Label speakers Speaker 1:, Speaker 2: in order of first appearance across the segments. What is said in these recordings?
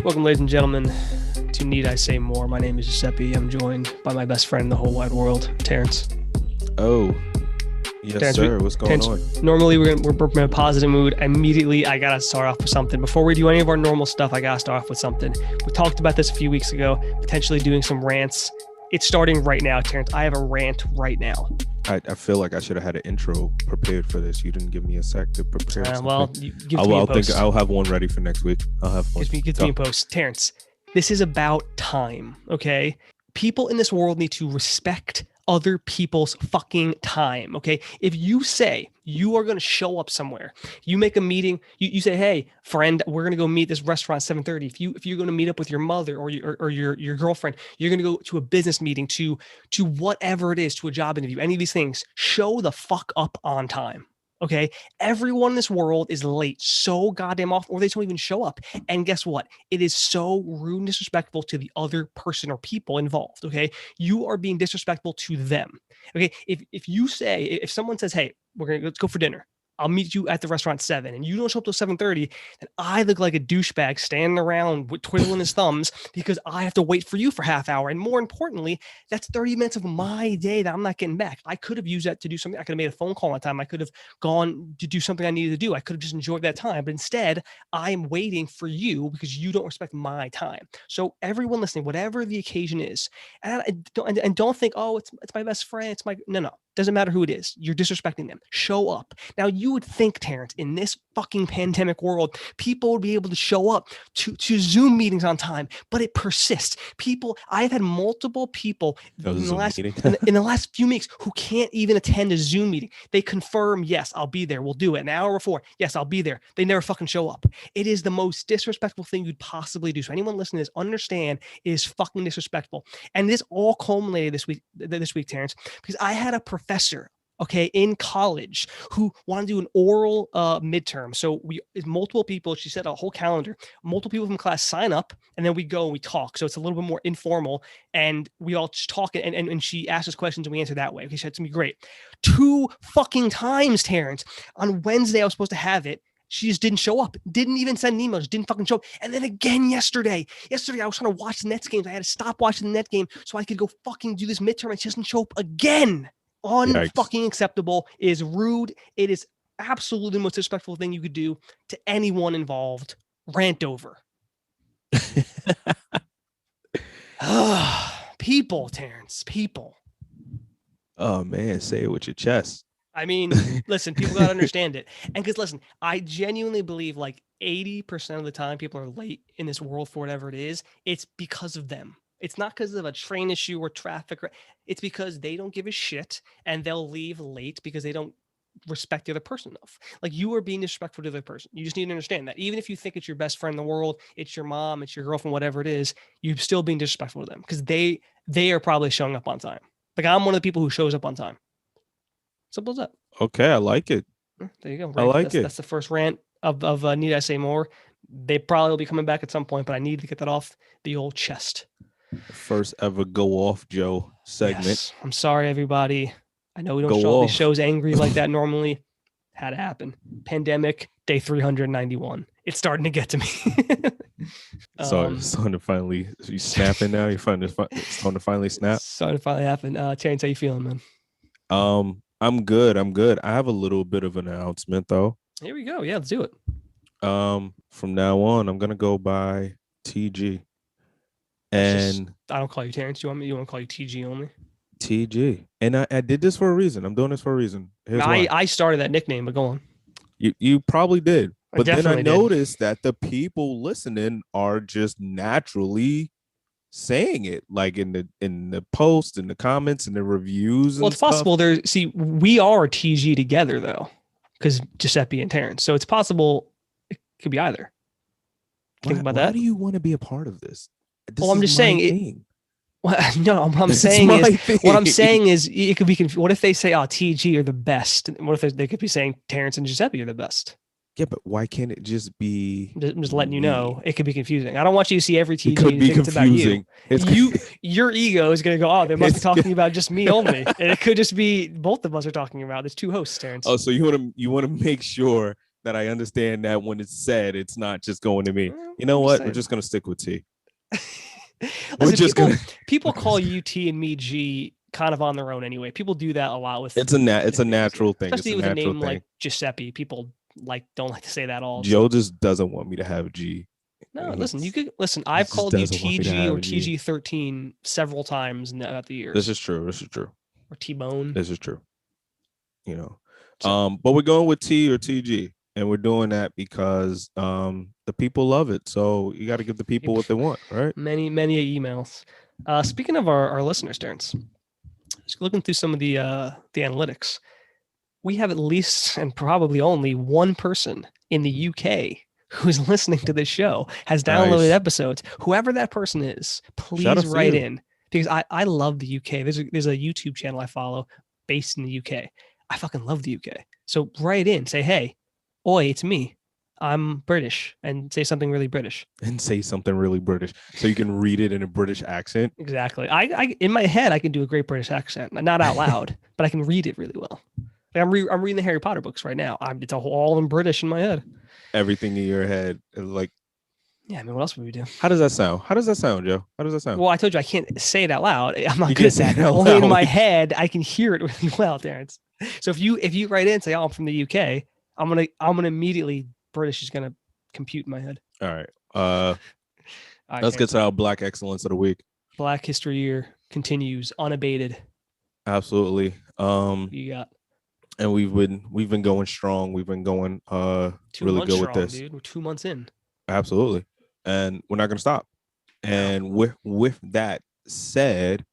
Speaker 1: Welcome, ladies and gentlemen, to Need I Say More. My name is Giuseppe. I'm joined by my best friend in the whole wide world, Terrance.
Speaker 2: Oh, yes, Terrance, sir. What's going
Speaker 1: Terrance,
Speaker 2: on?
Speaker 1: Normally, we're in a positive mood. Immediately, I got to start off with something. Before we do any of our normal stuff, I got to start off with something. We talked about this a few weeks ago, potentially doing some rants. It's starting right now, Terrance. I have a rant right now.
Speaker 2: I feel like I should have had an intro prepared for this. You didn't give me a sec to prepare.
Speaker 1: Well, give me a post.
Speaker 2: I'll have one ready for next week. I'll have one.
Speaker 1: Give me a post. Terrance, this is about time, okay? People in this world need to respect other people's fucking time, okay? If you say you are going to show up somewhere, you make a meeting, you say, hey, friend, we're going to go meet this restaurant at 7:30. If you're going to meet up with your mother or your girlfriend, you're going to go to a business meeting, to whatever it is, to a job interview, any of these things, show the fuck up on time. Okay, everyone in this world is late so goddamn often, or they don't even show up. And guess what? It is so rude and disrespectful to the other person or people involved. Okay, you are being disrespectful to them. Okay, if someone says, "Hey, let's go for dinner. I'll meet you at the restaurant at 7, and you don't show up till 7:30, then I look like a douchebag standing around twiddling his thumbs because I have to wait for you for half hour. And more importantly, that's 30 minutes of my day that I'm not getting back. I could have used that to do something. I could have made a phone call on time. I could have gone to do something I needed to do. I could have just enjoyed that time. But instead, I am waiting for you because you don't respect my time. So everyone listening, whatever the occasion is, and don't think, oh, it's my best friend. No. Doesn't matter who it is. You're disrespecting them. Show up. Now, you would think, Terrance, in this fucking pandemic world, people would be able to show up to Zoom meetings on time, but it persists. I've had multiple people in the last few weeks who can't even attend a Zoom meeting. They confirm, yes, I'll be there. We'll do it. An hour before, yes, I'll be there. They never fucking show up. It is the most disrespectful thing you'd possibly do. So anyone listening to this, understand it is fucking disrespectful. And this all culminated this week, Terrance, because I had a professor, okay, in college who wanted to do an oral midterm. So multiple people, she said a whole calendar, multiple people from class sign up, and then we go and we talk. So it's a little bit more informal, and we all just talk, and she asked us questions and we answer that way. Okay, so it's gonna be great. 2 fucking times, Terrance. On Wednesday, I was supposed to have it. She just didn't show up. Didn't even send an email. Just didn't fucking show up. And then again yesterday. I was trying to watch the Nets games. I had to stop watching the Nets game so I could go fucking do this midterm. And she doesn't show up again. Unfucking acceptable. It is rude. It is absolutely the most disrespectful thing you could do to anyone involved. Rant over. People, Terrance. People.
Speaker 2: Oh man, say it with your chest.
Speaker 1: I mean, listen, people got to understand it. And because, listen, I genuinely believe like 80% of the time people are late in this world for whatever it is, it's because of them. It's not because of a train issue or traffic. It's because they don't give a shit and they'll leave late because they don't respect the other person enough. Like, you are being disrespectful to the other person. You just need to understand that. Even if you think it's your best friend in the world, it's your mom, it's your girlfriend, whatever it is, you're still being disrespectful to them because they are probably showing up on time. Like, I'm one of the people who shows up on time. Simple as that.
Speaker 2: Okay, I like it.
Speaker 1: There you go.
Speaker 2: I like it.
Speaker 1: That's the first rant of Need I Say More. They probably will be coming back at some point, but I need to get that off the old chest.
Speaker 2: First ever Go Off Joe segment.
Speaker 1: Yes. I'm sorry, everybody. I know we don't show these shows angry like that normally. Had to happen. Pandemic, day 391. It's starting to get to me.
Speaker 2: Starting to finally, you snapping now? It's starting to finally snap?
Speaker 1: Starting to finally happen. Terrance, how you feeling, man?
Speaker 2: I'm good. I have a little bit of an announcement though.
Speaker 1: Here we go. Yeah, let's do it.
Speaker 2: From now on, I'm gonna go by TG. And
Speaker 1: I don't call you Terrance. You want to call you TG only?
Speaker 2: TG. And I did this for a reason. I'm doing this for a reason.
Speaker 1: I started that nickname, but go on.
Speaker 2: You probably did. But then I noticed that the people listening are just naturally saying it, like in the posts, in the comments, in the reviews.
Speaker 1: Well, it's possible we are TG together though, because Giuseppe and Terrance. So it's possible it could be either. Think about that.
Speaker 2: Why do you want to be a part of this?
Speaker 1: Well, I'm just saying. What I'm saying is it could be. What if they say, "Oh, TG are the best"? What if they could be saying Terrance and Giuseppe are the best?
Speaker 2: Yeah, but why can't it just be
Speaker 1: I'm just letting you
Speaker 2: me?
Speaker 1: know it could be confusing. I don't want you to see every
Speaker 2: It
Speaker 1: TG
Speaker 2: could
Speaker 1: and
Speaker 2: be
Speaker 1: think it's about you.
Speaker 2: confusing. It's
Speaker 1: Your ego is gonna go, oh, they must be
Speaker 2: it's
Speaker 1: talking about just me only, and it could just be both of us are talking about. There's two hosts, Terrance.
Speaker 2: oh, so you want to make sure that I understand that when it's said, it's not just going to me. You know
Speaker 1: I'm just
Speaker 2: what? We're
Speaker 1: saying.
Speaker 2: just gonna stick with T. We're
Speaker 1: Listen,
Speaker 2: just gonna.
Speaker 1: people
Speaker 2: We're
Speaker 1: call
Speaker 2: gonna
Speaker 1: you T and me G kind of on their own anyway. People do that a lot with
Speaker 2: it's a
Speaker 1: nicknames,
Speaker 2: natural thing. It's a
Speaker 1: especially with a
Speaker 2: natural
Speaker 1: name
Speaker 2: thing.
Speaker 1: like Giuseppe. People don't like to say that all.
Speaker 2: Joe
Speaker 1: So
Speaker 2: just doesn't want me to have G.
Speaker 1: no, listen, you
Speaker 2: He's,
Speaker 1: could listen.
Speaker 2: he
Speaker 1: I've
Speaker 2: just
Speaker 1: called you
Speaker 2: doesn't want me to
Speaker 1: TG or
Speaker 2: have G.
Speaker 1: TG13 several times throughout the
Speaker 2: This
Speaker 1: years,
Speaker 2: is true. This is true.
Speaker 1: or T-Bone.
Speaker 2: This is true. You know,
Speaker 1: So
Speaker 2: but we're going with T or TG, and we're doing that because the people love it. So you got to give the people what they want, right?
Speaker 1: many emails. Speaking of our listeners, Terrance, just looking through some of the analytics, we have at least and probably only one person in the UK who's listening to this show, has downloaded
Speaker 2: Nice.
Speaker 1: episodes. Whoever that person is,
Speaker 2: Shout
Speaker 1: please
Speaker 2: out to
Speaker 1: write
Speaker 2: you.
Speaker 1: in, because I love the UK. There's a YouTube channel I follow based in the UK. I fucking love the UK. So write in, say, hey, oi, it's me. I'm British, and say something really British.
Speaker 2: And say something really British so you can read it in a British accent.
Speaker 1: Exactly. I in my head I can do a great British accent, not out loud, but I can read it really well. Like I'm reading the Harry Potter books right now. It's all in British in my head.
Speaker 2: Everything in your head, like,
Speaker 1: yeah. I mean, what else would we do?
Speaker 2: how does that sound? How does that sound, Joe? How does that sound?
Speaker 1: Well, I told you I can't say it out loud. I'm not
Speaker 2: You
Speaker 1: good
Speaker 2: can't
Speaker 1: at
Speaker 2: say
Speaker 1: that.
Speaker 2: it out
Speaker 1: Only in
Speaker 2: loud.
Speaker 1: my head I can hear it really well, Terrance. So if you write in and say, "Oh, I'm from the UK," I'm gonna immediately British is gonna compute in my head.
Speaker 2: All right.
Speaker 1: All right,
Speaker 2: Let's get
Speaker 1: Terrance.
Speaker 2: to our Black Excellence of the week.
Speaker 1: Black History Year continues unabated.
Speaker 2: Absolutely.
Speaker 1: You got.
Speaker 2: And we've been going strong. We've been going
Speaker 1: 2
Speaker 2: really
Speaker 1: months
Speaker 2: good with
Speaker 1: strong,
Speaker 2: this.
Speaker 1: dude. We're 2 months in.
Speaker 2: Absolutely. And we're not gonna stop. And
Speaker 1: No.
Speaker 2: with that said,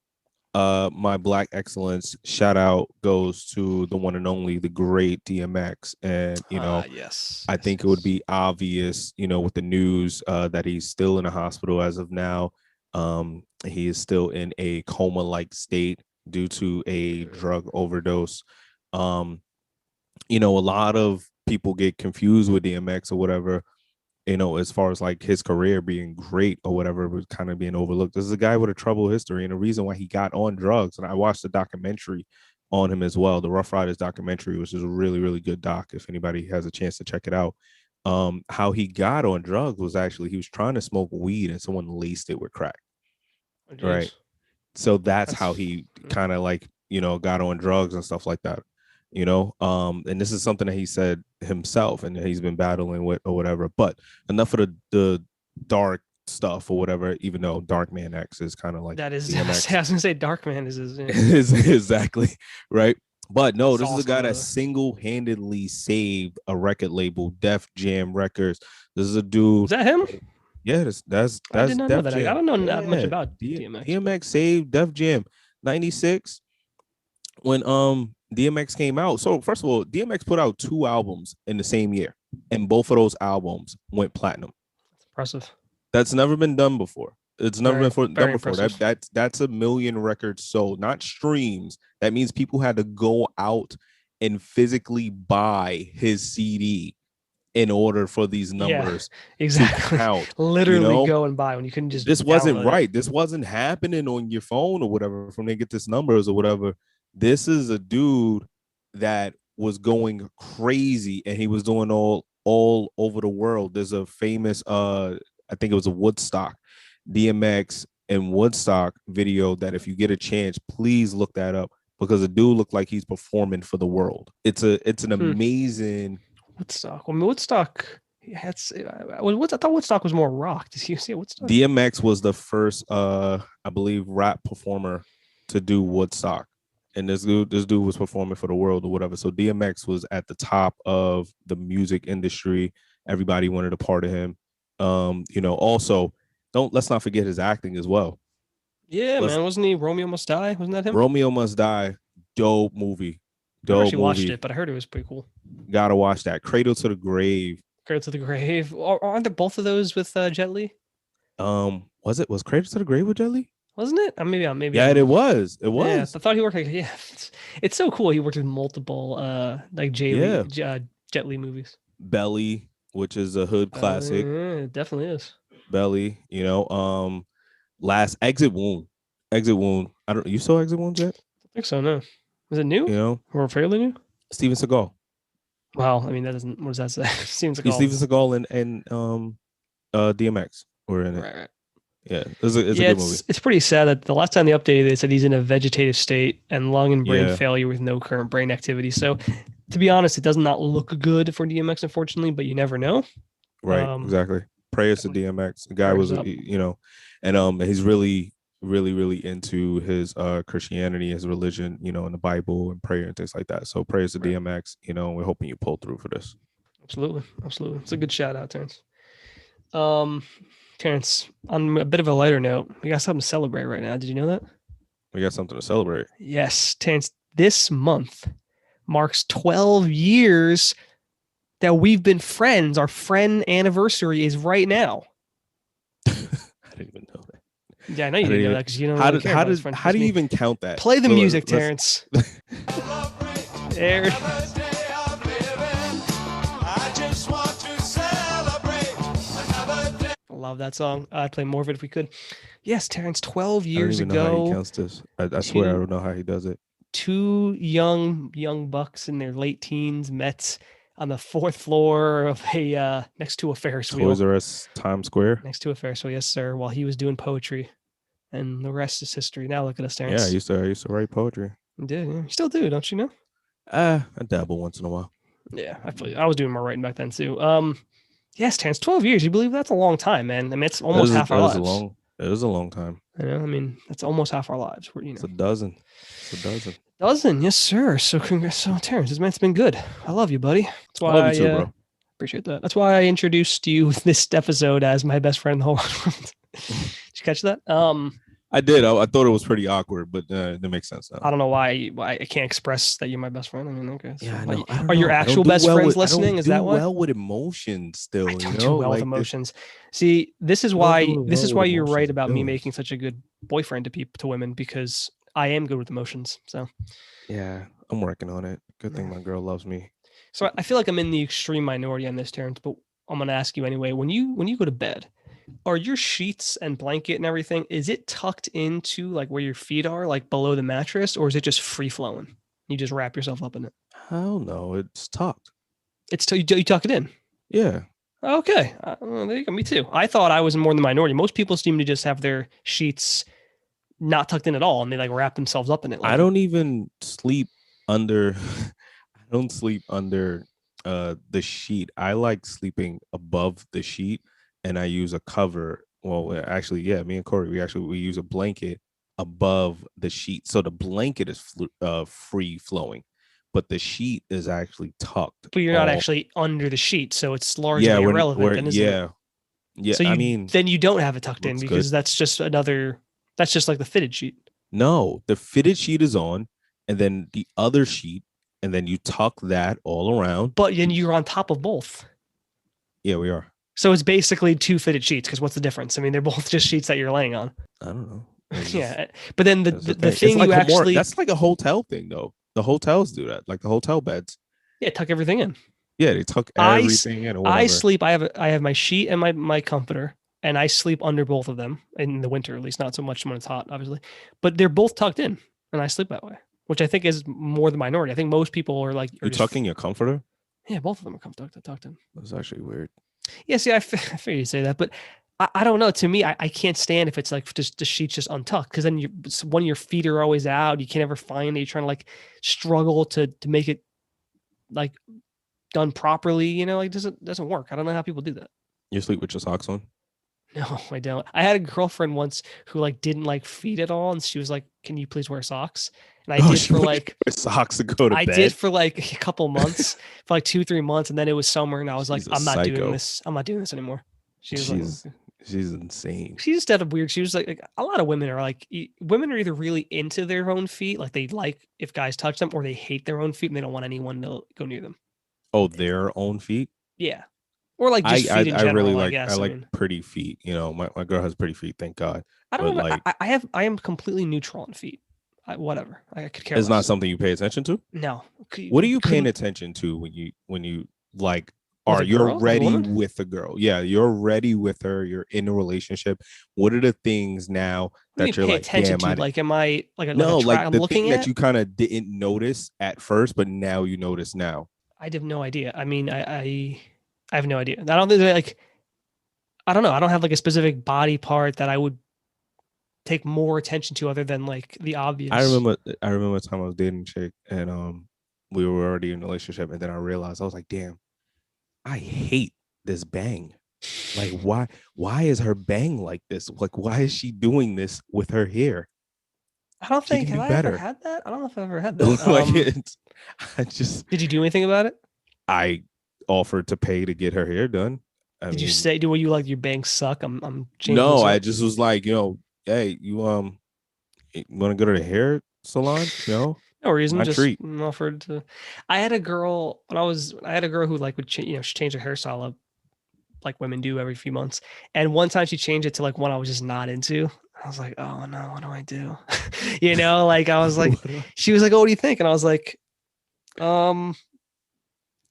Speaker 2: my Black Excellence shout out goes to the one and only, the great DMX. And
Speaker 1: Yes.
Speaker 2: I think it would be obvious, with the news that he's still in a hospital as of now. He is still in a coma-like state due to a drug overdose. A lot of people get confused with DMX or whatever, as far as like his career being great or whatever, was kind of being overlooked. This is a guy with a troubled history and a reason why he got on drugs. And I watched the documentary on him as well, the Rough Riders documentary, which is a really, really good doc. If anybody has a chance to check it out, how he got on drugs was actually he was trying to smoke weed and someone laced it with crack.
Speaker 1: Oh,
Speaker 2: Right. So that's how he kind of like, got on drugs and stuff like that. And this is something that he said himself and he's been battling with or whatever. But enough of the dark stuff or whatever, even though Dark Man X is kind of like
Speaker 1: that is
Speaker 2: DMX.
Speaker 1: I was gonna say Dark Man is his
Speaker 2: exactly right. But no,
Speaker 1: it's
Speaker 2: this is a guy that
Speaker 1: the...
Speaker 2: single-handedly saved a record label, Def Jam Records. This is a dude.
Speaker 1: Is that him?
Speaker 2: Yeah, that's
Speaker 1: I did not know
Speaker 2: Def
Speaker 1: that.
Speaker 2: Jam.
Speaker 1: I don't know that much about DMX.
Speaker 2: DMX saved Def Jam. 96 when DMX came out. So first of all, DMX put out 2 albums in the same year, and both of those albums went platinum.
Speaker 1: That's impressive.
Speaker 2: That's never been done before. It's never been done before. That's 1 million records sold, not streams. That means people had to go out and physically buy his CD in order for these numbers
Speaker 1: exactly.
Speaker 2: to count.
Speaker 1: Literally go and buy when you couldn't just.
Speaker 2: This wasn't right. This wasn't happening on your phone or whatever from they get this numbers or whatever. This is a dude that was going crazy and he was doing all over the world. There's a famous I think it was a Woodstock, DMX and Woodstock video that if you get a chance, please look that up because the dude looked like he's performing for the world. It's an amazing
Speaker 1: Woodstock. Well, Woodstock. I thought Woodstock was more rock. Did you see Woodstock?
Speaker 2: DMX was the first, I believe, rap performer to do Woodstock, and this dude was performing for the world or whatever. So DMX was at the top of the music industry. Everybody wanted a part of him. Also, let's not forget his acting as well.
Speaker 1: Yeah, man, wasn't he Romeo Must Die? Wasn't that him?
Speaker 2: Romeo Must Die, dope movie.
Speaker 1: I actually watched it, but I heard it was pretty cool.
Speaker 2: Gotta watch that. Cradle to the Grave.
Speaker 1: Cradle to the Grave. Aren't there both of those with Jet Li?
Speaker 2: Was Cradle to the Grave with Jet Li?
Speaker 1: Wasn't it? Maybe.
Speaker 2: Yeah, it was. It was.
Speaker 1: Yeah, I thought he worked. It's so cool. He worked with multiple like Jet Li movies.
Speaker 2: Belly, which is a hood classic.
Speaker 1: It definitely is.
Speaker 2: Belly, last Exit Wound. Exit Wound. You saw Exit Wounds yet?
Speaker 1: I think so, no. Is it new? Or fairly new?
Speaker 2: Steven Seagal.
Speaker 1: Well, I mean, that doesn't, what does that say? Steven
Speaker 2: Seagal. Steven Seagal and DMX were in it.
Speaker 1: Right.
Speaker 2: Yeah, it's a good movie.
Speaker 1: It's pretty sad that the last time they updated, they said he's in a vegetative state and lung and brain failure with no current brain activity. So, to be honest, it does not look good for DMX, unfortunately, but you never know.
Speaker 2: Right, exactly. Prayers to DMX. The guy was, and he's really, really, really into his Christianity, his religion, and the Bible and prayer and things like that. So prayers to DMX. We're hoping you pull through for this.
Speaker 1: Absolutely. It's a good shout out, Terrance. Terrance, on a bit of a lighter note, we got something to celebrate right now. Did you know that?
Speaker 2: We got something to celebrate.
Speaker 1: Yes, Terrance, this month marks 12 years that we've been friends. Our friend anniversary is right now.
Speaker 2: I didn't even know that.
Speaker 1: Yeah, I know you didn't know that because you don't
Speaker 2: really care about his friends. How do you even count that?
Speaker 1: Play the music, Terrance. There. Love that song. I'd play more of it if we could. Yes, Terrance, 12 years ago.
Speaker 2: I don't even know how he counts this. I swear I don't know how he does it.
Speaker 1: Two young bucks in their late teens met on the fourth floor of a next to a Ferris wheel.
Speaker 2: Toys R Us Times Square.
Speaker 1: Next to a Ferris wheel, yes, sir. While he was doing poetry, and the rest is history. Now look at us, Terrance.
Speaker 2: Yeah, I used to write poetry.
Speaker 1: You did, yeah. You still do, don't you know?
Speaker 2: I dabble once in a while.
Speaker 1: Yeah, I was doing more writing back then too. Yes, Terrance, 12 years. You believe that's a long time, man? I mean, it's almost half our lives.
Speaker 2: It was a long time.
Speaker 1: I know. I mean, that's almost half our lives.
Speaker 2: It's a dozen.
Speaker 1: Dozen, yes, sir. So congrats. So Terrance, it's been good. I love you, buddy. That's why
Speaker 2: I love you too, bro.
Speaker 1: Appreciate that. That's why I introduced you this episode as my best friend in the whole world. Did you catch that?
Speaker 2: I did. I thought it was pretty awkward, but that makes sense now.
Speaker 1: I don't know why I can't express that you're my best friend. I mean, okay. So
Speaker 2: yeah,
Speaker 1: are your actual best friends listening? Is that why?
Speaker 2: Well with emotions still.
Speaker 1: I don't do well with emotions. See, this is why you're right about me making such a good boyfriend to women, because I am good with emotions. So
Speaker 2: yeah, I'm working on it. Good thing my girl loves me.
Speaker 1: So I feel like I'm in the extreme minority on this, Terrance, but I'm gonna ask you anyway. When you go to bed, are your sheets and blanket and everything, is it tucked into like where your feet are, like below the mattress, or is it just free flowing? You just wrap yourself up in it?
Speaker 2: Hell no, it's tucked.
Speaker 1: You tuck it in?
Speaker 2: Yeah.
Speaker 1: Okay. There you go. Me too. I thought I was more in the minority. Most people seem to just have their sheets not tucked in at all, and they like wrap themselves up in it.
Speaker 2: Like I don't even sleep under. I don't sleep under the sheet. I like sleeping above the sheet. And I use a cover. Well, actually, yeah, me and Corey, we use a blanket above the sheet. So the blanket is free flowing, but the sheet is actually tucked.
Speaker 1: But you're not actually under the sheet, so it's largely irrelevant. Then, isn't it?
Speaker 2: Yeah.
Speaker 1: So then you don't have it tucked in because that's just like the fitted sheet.
Speaker 2: No, the fitted sheet is on, and then the other sheet, and then you tuck that all around.
Speaker 1: But then you're on top of both.
Speaker 2: Yeah, we are.
Speaker 1: So it's basically two fitted sheets, because what's the difference? I mean, they're both just sheets that you're laying on.
Speaker 2: I don't know.
Speaker 1: Yeah, but then the thing like you actually
Speaker 2: that's like a hotel thing though. The hotels do that, like the hotel beds.
Speaker 1: Yeah, tuck everything in.
Speaker 2: Yeah, they tuck everything in. Or whatever.
Speaker 1: I sleep. I have my sheet and my comforter, and I sleep under both of them in the winter, at least, not so much when it's hot, obviously. But they're both tucked in, and I sleep that way, which I think is more the minority. I think most people are like,
Speaker 2: you're tucking your comforter.
Speaker 1: Yeah, both of them are tucked in.
Speaker 2: That's actually weird.
Speaker 1: Yeah, see, I figured you'd say that, but I don't know. To me, I can't stand if it's like just the sheets just untucked, because then one of your feet are always out. You can't ever find it. You're trying to like struggle to make it like done properly. Like it doesn't work. I don't know how people do that.
Speaker 2: You sleep with your socks on?
Speaker 1: No, I don't. I had a girlfriend once who like didn't like feet at all, and she was like, "Can you please wear socks?" And I did for like
Speaker 2: socks to go to bed.
Speaker 1: I did for like a couple months, for like 2-3 months, and then it was summer, and I was like, "I'm not doing this. I'm not doing this anymore."
Speaker 2: She's insane.
Speaker 1: She just had a weird. She was like a lot of women are like, women are either really into their own feet, like they like if guys touch them, or they hate their own feet and they don't want anyone to go near them.
Speaker 2: Oh, their own feet?
Speaker 1: Yeah. Or like just feet in general,
Speaker 2: I really like.
Speaker 1: I
Speaker 2: like pretty feet. My girl has pretty feet. Thank God.
Speaker 1: I don't know. Like, I am completely neutral on feet. Whatever. I could care.
Speaker 2: It's not something you pay attention to.
Speaker 1: No.
Speaker 2: What are you paying attention to when you like or you're ready with a girl. Yeah, you're ready with her. You're in a relationship. What are the things now that you're like, damn,
Speaker 1: like, am I like
Speaker 2: no, like
Speaker 1: I'm
Speaker 2: the
Speaker 1: looking
Speaker 2: thing
Speaker 1: at?
Speaker 2: that you kind of didn't notice at first, but now you notice now?
Speaker 1: I have no idea. I mean, I have no idea. I don't think like, I don't know. I don't have like a specific body part that I would take more attention to other than like the obvious.
Speaker 2: I remember a time I was dating a chick and we were already in a relationship, and then I realized I was like, damn, I hate this bang. Like, why is her bang like this? Like, why is she doing this with her hair?
Speaker 1: I don't think, have I ever had that? I don't know if I've ever had that.
Speaker 2: Like
Speaker 1: did you do anything about it?
Speaker 2: I offered to pay to get her hair done.
Speaker 1: Did you say, were you like, your bangs suck? I'm changing.
Speaker 2: No, I just was like, hey, you want to go to the hair salon?
Speaker 1: No reason. Just
Speaker 2: treat.
Speaker 1: Offered to. I had a girl who like would she changed her hairstyle up like women do every few months. And one time she changed it to like one I was just not into. I was like, oh no, what do I do? Like I was like, she was like, oh, what do you think? And I was like,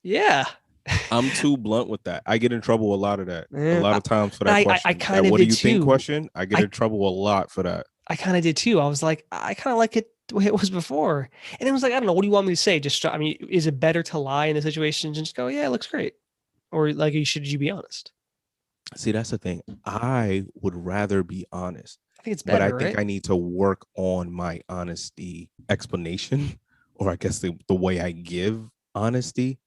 Speaker 1: yeah.
Speaker 2: I'm too blunt with that. I get in trouble a lot of that. A lot of times for that question.
Speaker 1: I kind of
Speaker 2: what do you think question? I get in trouble a lot for that.
Speaker 1: I kind of did too. I was like, I kind of like it the way it was before. And it was like, I don't know, what do you want me to say? Just, I mean, is it better to lie in the situation and just go, yeah, it looks great? Or like, should you be honest?
Speaker 2: See, that's the thing. I would rather be honest.
Speaker 1: I think it's better,
Speaker 2: but I think I need to work on my honesty explanation, or I guess the way I give honesty.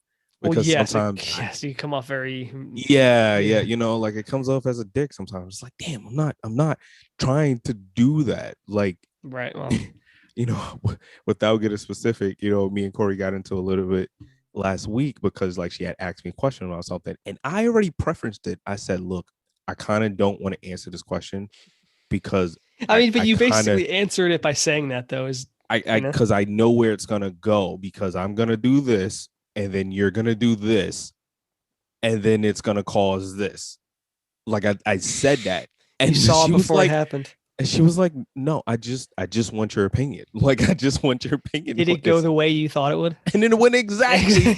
Speaker 2: Because sometimes
Speaker 1: you come off very
Speaker 2: yeah, like it comes off as a dick sometimes. It's like, damn, I'm not trying to do that. Like,
Speaker 1: right. Well,
Speaker 2: without getting specific, me and Corey got into a little bit last week because like she had asked me a question about something and I already preferenced it. I said, look, I kind of don't want to answer this question because
Speaker 1: but you basically answered it by saying that though, is
Speaker 2: because I know where it's gonna go, because I'm gonna do this and then you're gonna do this and then it's gonna cause this. Like I said that, and
Speaker 1: you saw it before it happened.
Speaker 2: And she was like, no, I just want your opinion. Like, I just want your opinion.
Speaker 1: Did it go the way you thought it would?
Speaker 2: And then it went exactly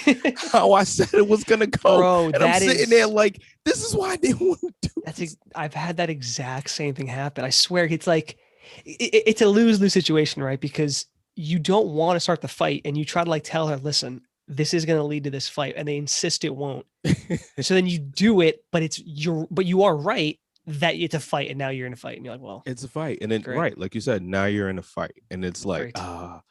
Speaker 2: how I said it was gonna go.
Speaker 1: Bro,
Speaker 2: and I'm sitting there like, this is why I didn't want to do
Speaker 1: this. I've had that exact same thing happen. I swear, it's like it's a lose-lose situation, right? Because you don't want to start the fight and you try to like tell her, listen, this is going to lead to this fight, and they insist it won't. So then you do it, but you are right that it's a fight, and now you're in a fight, and you're like, well,
Speaker 2: it's a fight. And then right, like you said, now you're in a fight, and it's like, all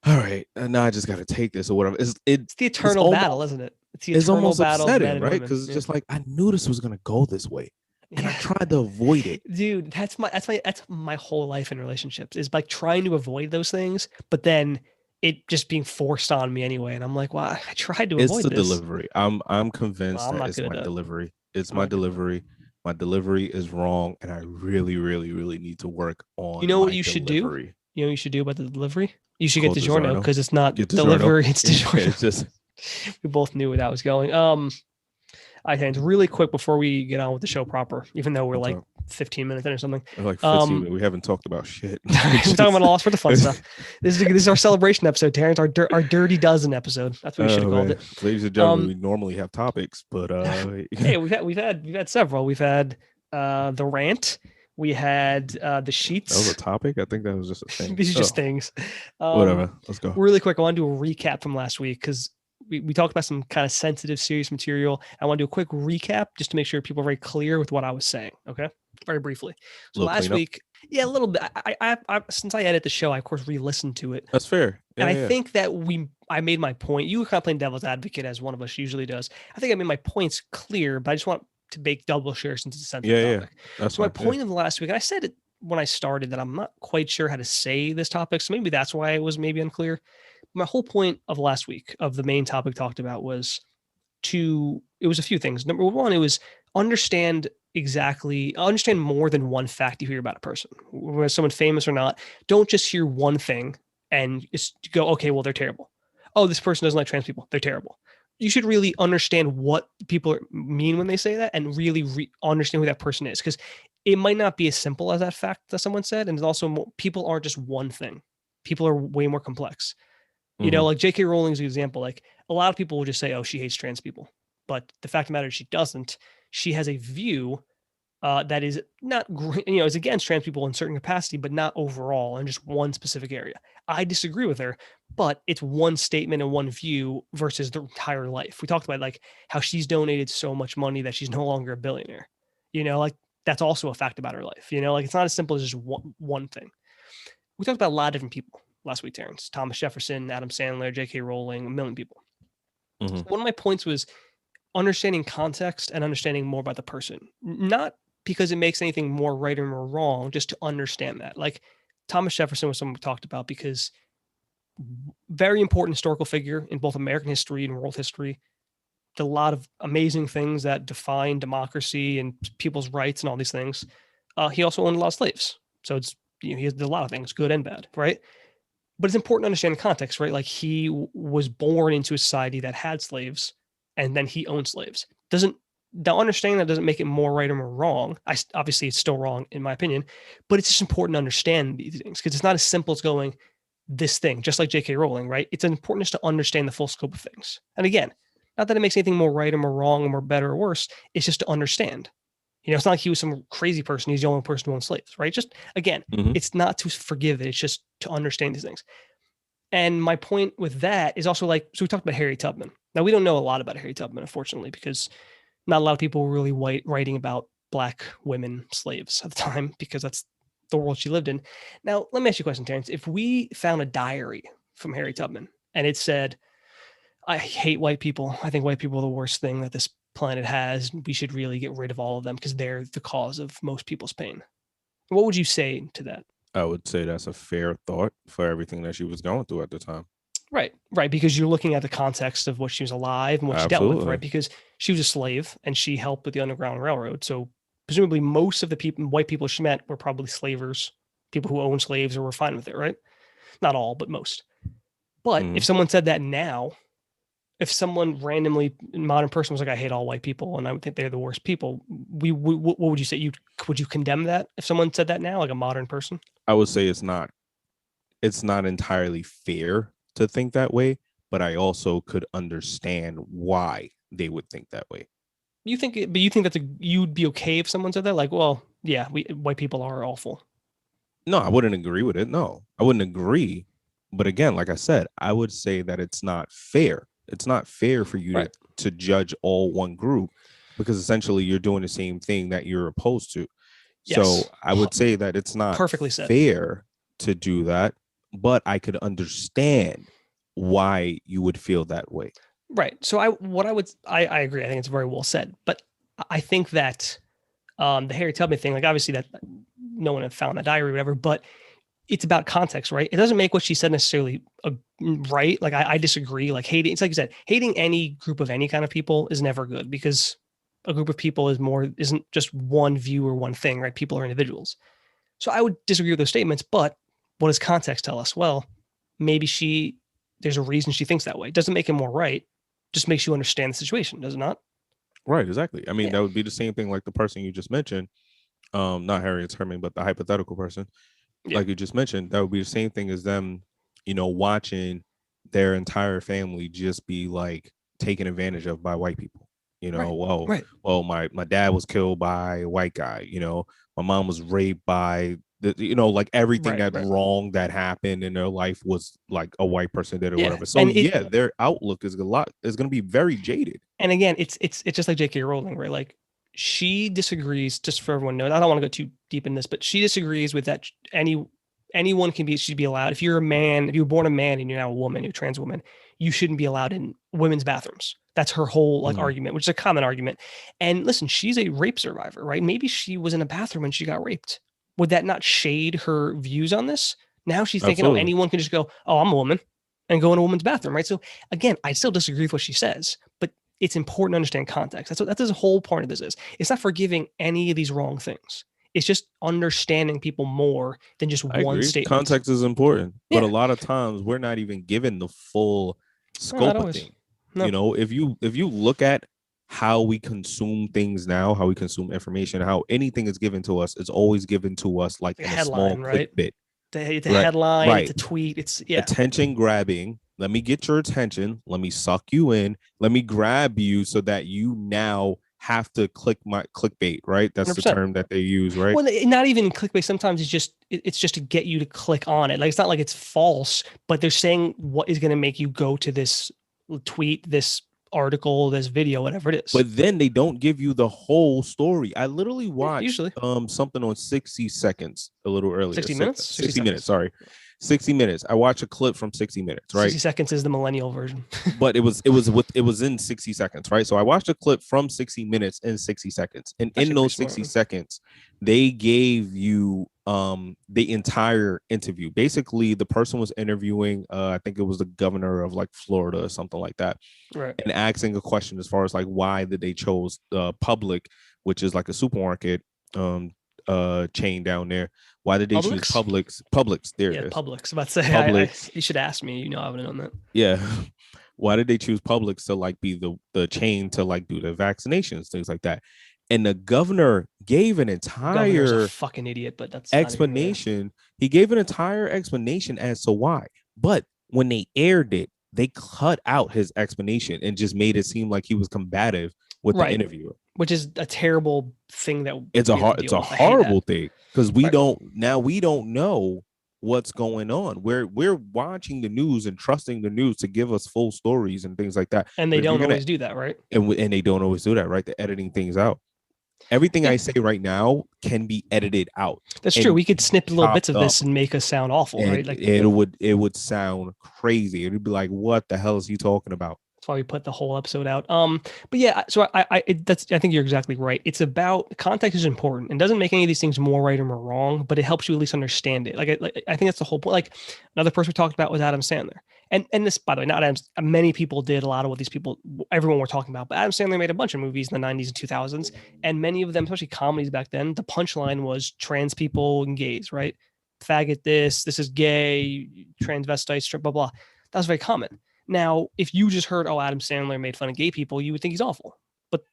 Speaker 2: right, now I just got to take this or whatever. It's
Speaker 1: the eternal battle, isn't it?
Speaker 2: It's almost upsetting, right? Because it's just like, I knew this was gonna go this way, and I tried to avoid it.
Speaker 1: Dude, that's my whole life in relationships, is like trying to avoid those things, but then it just being forced on me anyway. And I'm like, well, I tried to avoid this.
Speaker 2: It's the delivery. I'm convinced that it's my delivery. It's my delivery. My delivery is wrong, and I really, really, really need to work on.
Speaker 1: You know what you should do? You know what you should do about the delivery? You should get DiGiorno, because it's not delivery, it's DiGiorno. It's just we both knew where that was going. I think really quick before we get on with the show proper, even though we're like 15 minutes in or something.
Speaker 2: We're like 15 minutes. We haven't talked about shit.
Speaker 1: We're talking about all sorts of fun stuff. This is our celebration episode, Terrance, our Dirty Dozen episode. That's what we should have called it.
Speaker 2: Ladies and gentlemen, we normally have topics, but
Speaker 1: hey, we've had several. We've had the rant. We had the sheets.
Speaker 2: That was a topic? I think that was just a thing.
Speaker 1: These are just things.
Speaker 2: Whatever. Let's go.
Speaker 1: Really quick, I want to do a recap from last week, because we talked about some kind of sensitive, serious material. I want to do a quick recap just to make sure people are very clear with what I was saying. Okay, very briefly. So last week, a little bit. I since I edit the show, I of course re-listened to it.
Speaker 2: That's fair.
Speaker 1: Yeah, and I think that I made my point. You were kind of playing devil's advocate, as one of us usually does. I think I made my points clear, but I just want to make double share since it's a sensitive topic.
Speaker 2: That's
Speaker 1: so my point of the last week, and I said it when I started, that I'm not quite sure how to say this topic, so maybe that's why it was maybe unclear. My whole point of last week, of the main topic talked about, was it was a few things. Number one, it was understand more than one fact you hear about a person, whether someone famous or not. Don't just hear one thing and just go, okay, well, they're terrible. Oh, this person doesn't like trans people, they're terrible. You should really understand what people mean when they say that, and really understand who that person is, because it might not be as simple as that fact that someone said. And also, people aren't just one thing. People are way more complex. You know, like J.K. Rowling's example, like a lot of people will just say, oh, she hates trans people. but the fact of the matter is she doesn't. She has a view that is not, is against trans people in certain capacity, but not overall in just one specific area. I disagree with her, but it's one statement and one view versus the entire life. We talked about like how she's donated so much money that she's no longer a billionaire. Like that's also a fact about her life. Like it's not as simple as just one thing. We talked about a lot of different people last week, Terrance. Thomas Jefferson, Adam Sandler, J.K. Rowling, a million people. Mm-hmm. So one of my points was understanding context and understanding more about the person, not because it makes anything more right or more wrong, just to understand that. Like Thomas Jefferson was someone we talked about because very important historical figure in both American history and world history. Did a lot of amazing things that define democracy and people's rights and all these things. He also owned a lot of slaves. So it's, he did a lot of things, good and bad, right? But it's important to understand the context, right? Like he was born into a society that had slaves and then he owned slaves. Now understanding that doesn't make it more right or more wrong. Obviously it's still wrong in my opinion, but it's just important to understand these things because it's not as simple as going this thing, just like J.K. Rowling, right? It's important just to understand the full scope of things. And again, not that it makes anything more right or more wrong or more better or worse. It's just to understand. It's not like he was some crazy person. He's the only person who owned slaves, right? Just again, It's not to forgive it. It's just to understand these things. And my point with that is also like, so we talked about Harriet Tubman. Now we don't know a lot about Harriet Tubman, unfortunately, because not a lot of people were really writing about Black women slaves at the time because that's the world she lived in. Now, let me ask you a question, Terrance. If we found a diary from Harriet Tubman and it said, I hate white people. I think white people are the worst thing that this planet has. We should really get rid of all of them because they're the cause of most people's pain. What would you say to that?
Speaker 2: I would say that's a fair thought for everything that she was going through at the time.
Speaker 1: Right. Because you're looking at the context of what she was alive and what she dealt with, right? Because she was a slave and she helped with the Underground Railroad. So presumably most of the white people she met were probably slavers, people who owned slaves or were fine with it, right? Not all, but most. But if someone said that now, if someone randomly, modern person was like, I hate all white people and I would think they're the worst people, what would you say? Would you condemn that if someone said that now, like a modern person?
Speaker 2: I would say it's not entirely fair to think that way, but I also could understand why they would think that way.
Speaker 1: You think that you'd be okay if someone said that? Like, well, yeah, white people are awful.
Speaker 2: No, I wouldn't agree with it. No, I wouldn't agree. But again, like I said, I would say that it's not fair. It's not fair for you to judge all one group because essentially you're doing the same thing that you're opposed to. Yes. So I would say that it's not
Speaker 1: perfectly said.
Speaker 2: Fair to do that, but I could understand why you would feel that way.
Speaker 1: Right. So I agree. I think it's very well said, but I think that the Harriet Tubman thing, like obviously that no one had found that diary or whatever, but it's about context, right? It doesn't make what she said necessarily right. Like I disagree. Like hating, it's like you said, hating any group of any kind of people is never good because a group of people isn't just one view or one thing, right? People are individuals. So I would disagree with those statements, but what does context tell us? Well, maybe there's a reason she thinks that way. It doesn't make it more right. Just makes you understand the situation, does it not?
Speaker 2: Right, exactly. I mean, that would be the same thing like the person you just mentioned, not Harriet Tubman, but the hypothetical person, like you just mentioned, that would be the same thing as them, watching their entire family just be like taken advantage of by white people. Well, my dad was killed by a white guy. My mom was raped by like everything wrong that happened in their life was like a white person did or whatever. So their outlook is going to be very jaded.
Speaker 1: And again, it's just like J.K. Rowling, right? Like she disagrees. Just for everyone to know, I don't want to go too deep in this, but she disagrees with that. Anyone should be allowed. If you're a man, if you were born a man and you're now a woman, you're a trans woman, you shouldn't be allowed in women's bathrooms. That's her whole argument, which is a common argument. And listen, she's a rape survivor, right? Maybe she was in a bathroom and she got raped. Would that not shade her views on this? Now she's thinking, oh, anyone can just go, oh, I'm a woman and go in a woman's bathroom, right? So again, I still disagree with what she says, but it's important to understand context. That's the whole point of this is. It's not forgiving any of these wrong things. It's just understanding people more than just one statement.
Speaker 2: Context is important, but a lot of times we're not even given the full scope of things. No. If you look at how we consume things now, how we consume information, how anything is given to us, it's always given to us like in a small quick bit.
Speaker 1: The headline, it's a tweet, it's
Speaker 2: attention grabbing, let me get your attention, let me suck you in, let me grab you so that you now have to click my clickbait, right? That's the
Speaker 1: 100%.
Speaker 2: term that they use, right?
Speaker 1: Well, not even clickbait. Sometimes it's just to get you to click on it. Like it's not like it's false, but they're saying what is going to make you go to this tweet, this article, this video, whatever it is.
Speaker 2: But then they don't give you the whole story. I literally watched
Speaker 1: usually
Speaker 2: something on 60 seconds a little earlier.
Speaker 1: 60 minutes?
Speaker 2: 60 minutes, sorry. 60 minutes. I watched a clip from 60 minutes, right?
Speaker 1: 60 seconds is the millennial version.
Speaker 2: But it was in 60 seconds, right? So I watched a clip from 60 minutes in 60 seconds. And in those 60 seconds, they gave you the entire interview. Basically, the person was interviewing I think it was the governor of like Florida or something like that.
Speaker 1: Right.
Speaker 2: And asking a question as far as like why did they chose Public, which is like a supermarket chain down there. Why did they choose Publix? There it is.
Speaker 1: Publix. I'm about to say Publix. You should ask me. I would have known that.
Speaker 2: Yeah. Why did they choose Publix to like be the chain to like do the vaccinations, things like that? And the governor gave an entire
Speaker 1: fucking idiot, but that's
Speaker 2: explanation. He gave an entire explanation as to why. But when they aired it, they cut out his explanation and just made it seem like he was combative with the interviewer,
Speaker 1: which is a terrible thing. That
Speaker 2: it's a horrible thing because we don't know what's going on. We're watching the news and trusting the news to give us full stories and things like that.
Speaker 1: And they don't always do that, right?
Speaker 2: And they don't always do that, right? They're editing things out. Everything I say right now can be edited out.
Speaker 1: That's true. We could snip little bits of this and make us sound awful, right?
Speaker 2: Like it would sound crazy. It'd be like, what the hell is he talking about?
Speaker 1: That's why we put the whole episode out. But yeah, so I think you're exactly right. It's about context is important and doesn't make any of these things more right or more wrong, but it helps you at least understand it. I think that's the whole point. Like another person we talked about was Adam Sandler. And this, by the way, not Adam, many people did a lot of what these people, everyone were talking about, but Adam Sandler made a bunch of movies in the 90s and 2000s. And many of them, especially comedies back then, the punchline was trans people and gays, right? Faggot this is gay, transvestites, blah, blah. That was very common. Now, if you just heard, Adam Sandler made fun of gay people, you would think he's awful. But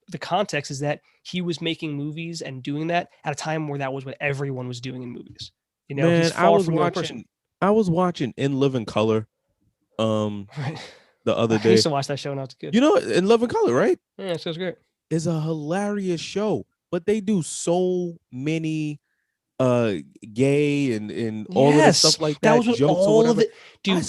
Speaker 1: the context is that he was making movies and doing that at a time where that was what everyone was doing in movies.
Speaker 2: Man, he's far from I was watching In Living Color the other day.
Speaker 1: I used to watch that show and it's good.
Speaker 2: In Living Color, right?
Speaker 1: Yeah, it was great.
Speaker 2: It's a hilarious show, but they do so many gay and all of the stuff like that.
Speaker 1: That was
Speaker 2: jokes
Speaker 1: all of it, dude.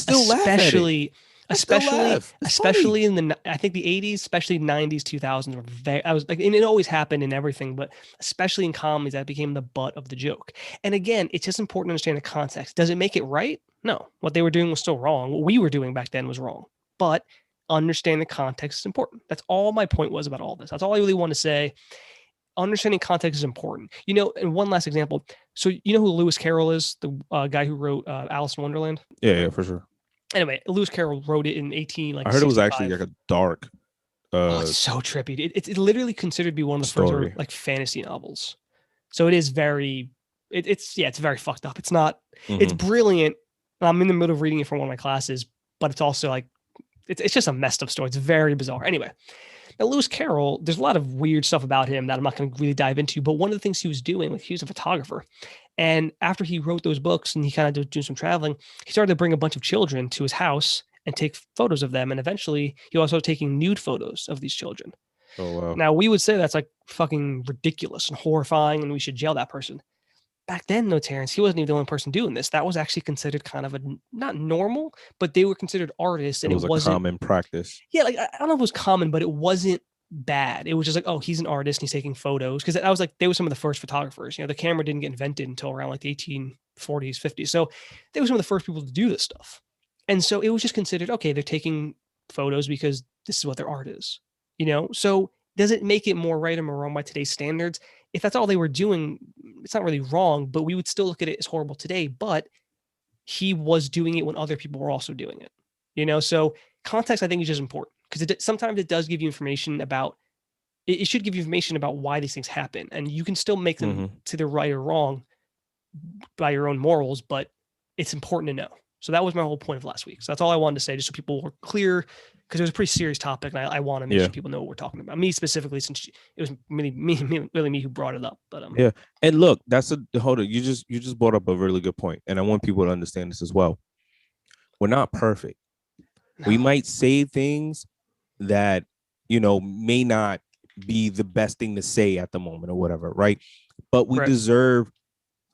Speaker 1: Especially in the I think the 80s, especially 90s, 2000s were very. I was like, and it always happened in everything, but especially in comedies, that became the butt of the joke. And again, it's just important to understand the context. Does it make it right? No, what they were doing was still wrong. What we were doing back then was wrong, but understanding the context is important. That's all my point was about all this. That's all I really want to say. Understanding context is important. And one last example. So you know who Lewis Carroll is? The guy who wrote Alice in Wonderland?
Speaker 2: Yeah, for sure.
Speaker 1: Anyway, Lewis Carroll wrote it in 18 like I
Speaker 2: heard 65. It was actually like a dark
Speaker 1: it's so trippy. It's literally considered to be one of the first like fantasy novels. So it is very it's very fucked up. It's not it's brilliant. I'm in the middle of reading it for one of my classes, but it's also like it's just a messed up story. It's very bizarre. Anyway, now Lewis Carroll, there's a lot of weird stuff about him that I'm not going to really dive into, but one of the things he was doing, like he was a photographer. And after he wrote those books and he kind of doing some traveling, he started to bring a bunch of children to his house and take photos of them. And eventually he also taking nude photos of these children.
Speaker 2: Oh, wow.
Speaker 1: Now we would say that's like fucking ridiculous and horrifying and we should jail that person. Back then, though, Terrance, he wasn't even the only person doing this. That was actually considered kind of not normal, but they were considered artists, and it wasn't
Speaker 2: a common practice.
Speaker 1: Yeah, like I don't know if it was common, but it wasn't bad. It was just like, he's an artist and he's taking photos, because I was like, they were some of the first photographers. The camera didn't get invented until around like the 1840s, 50s. So they were some of the first people to do this stuff, and so it was just considered okay. They're taking photos because this is what their art is. So does it make it more right or more wrong by today's standards? If that's all they were doing, it's not really wrong, but we would still look at it as horrible today. But he was doing it when other people were also doing it, So context, I think, is just important because sometimes it does give you information about, it should give you information about why these things happen. And you can still make them to the right or wrong by your own morals, but it's important to know. So that was my whole point of last week. So that's all I wanted to say, just so people were clear, because it was a pretty serious topic, and I want to make sure people know what we're talking about. Me specifically, since it was really me who brought it up. But
Speaker 2: yeah, and look, hold on. You just brought up a really good point, and I want people to understand this as well. We're not perfect. We might say things that, may not be the best thing to say at the moment or whatever, right? But we deserve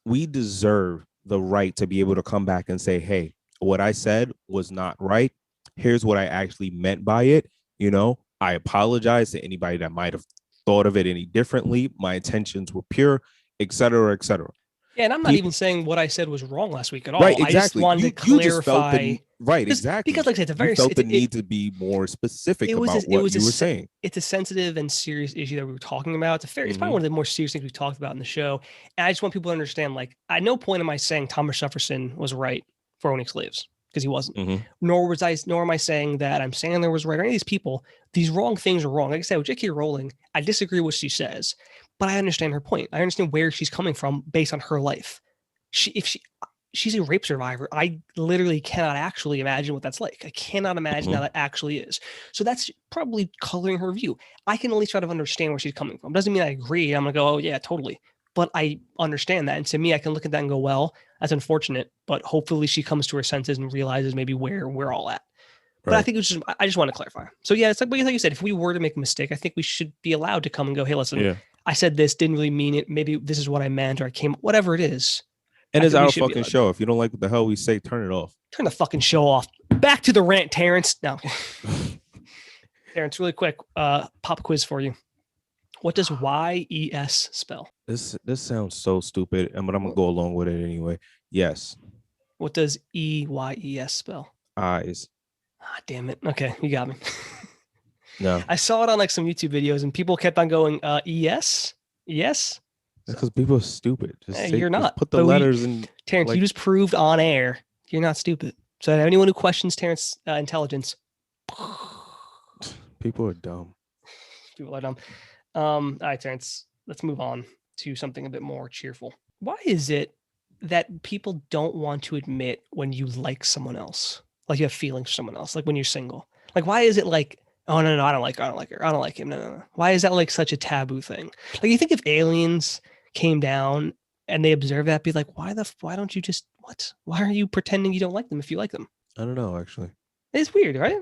Speaker 2: the right to be able to come back and say, hey, what I said was not right. Here's what I actually meant by it. I apologize to anybody that might have thought of it any differently. My intentions were pure, et cetera, et cetera.
Speaker 1: Yeah, and I'm not even saying what I said was wrong last week at all.
Speaker 2: Right,
Speaker 1: I just
Speaker 2: exactly.
Speaker 1: wanted to
Speaker 2: You just felt
Speaker 1: clarify.
Speaker 2: right, exactly.
Speaker 1: Because like I said,
Speaker 2: you felt the need to be more specific about what you were saying.
Speaker 1: It's a sensitive and serious issue that we were talking about. It's probably one of the more serious things we've talked about in the show. And I just want people to understand, like, at no point am I saying Thomas Jefferson was right for owning slaves, because he wasn't. Nor am I saying that I'm saying there was right. Or any of these people, these wrong things are wrong. Like I said, with J.K. Rowling, I disagree with what she says, but I understand her point. I understand where she's coming from based on her life. She's a rape survivor. I literally cannot actually imagine what that's like. I cannot imagine how that actually is. So that's probably coloring her view. I can at least try to understand where she's coming from. Doesn't mean I agree. I'm gonna go, oh yeah, totally. But I understand that, and to me, I can look at that and go, well, that's unfortunate. But hopefully, she comes to her senses and realizes maybe where we're all at. But I think I just want to clarify. So yeah, it's like you said. If we were to make a mistake, I think we should be allowed to come and go, hey, listen, I said this, didn't really mean it. Maybe this is what I meant, or I came, whatever it is.
Speaker 2: And it's our fucking show. If you don't like what the hell we say, turn it off.
Speaker 1: Turn the fucking show off. Back to the rant, Terrance. No. Terrance, really quick, pop quiz for you. What does YES spell?
Speaker 2: This sounds so stupid, but I'm gonna go along with it anyway. Yes.
Speaker 1: What does EYES spell?
Speaker 2: Eyes.
Speaker 1: Ah, damn it. Okay, you got me.
Speaker 2: No.
Speaker 1: I saw it on like some YouTube videos, and people kept on going, ES? Yes?
Speaker 2: Because people are stupid.
Speaker 1: You're not.
Speaker 2: Just put the letters in.
Speaker 1: Terrance, you just proved on air you're not stupid. So anyone who questions Terrance's intelligence,
Speaker 2: people are dumb.
Speaker 1: People are dumb. All right, Terrance, let's move on to something a bit more cheerful. Why is it that people don't want to admit when you like someone else, like you have feelings for someone else, like when you're single? Like, why is it like, oh no, I don't like her, I don't like him, no. Why is that like such a taboo thing? Like, you think if aliens came down and they observed that, be like, why don't you just, why are you pretending you don't like them if you like them?
Speaker 2: I don't know, actually.
Speaker 1: It's weird, right?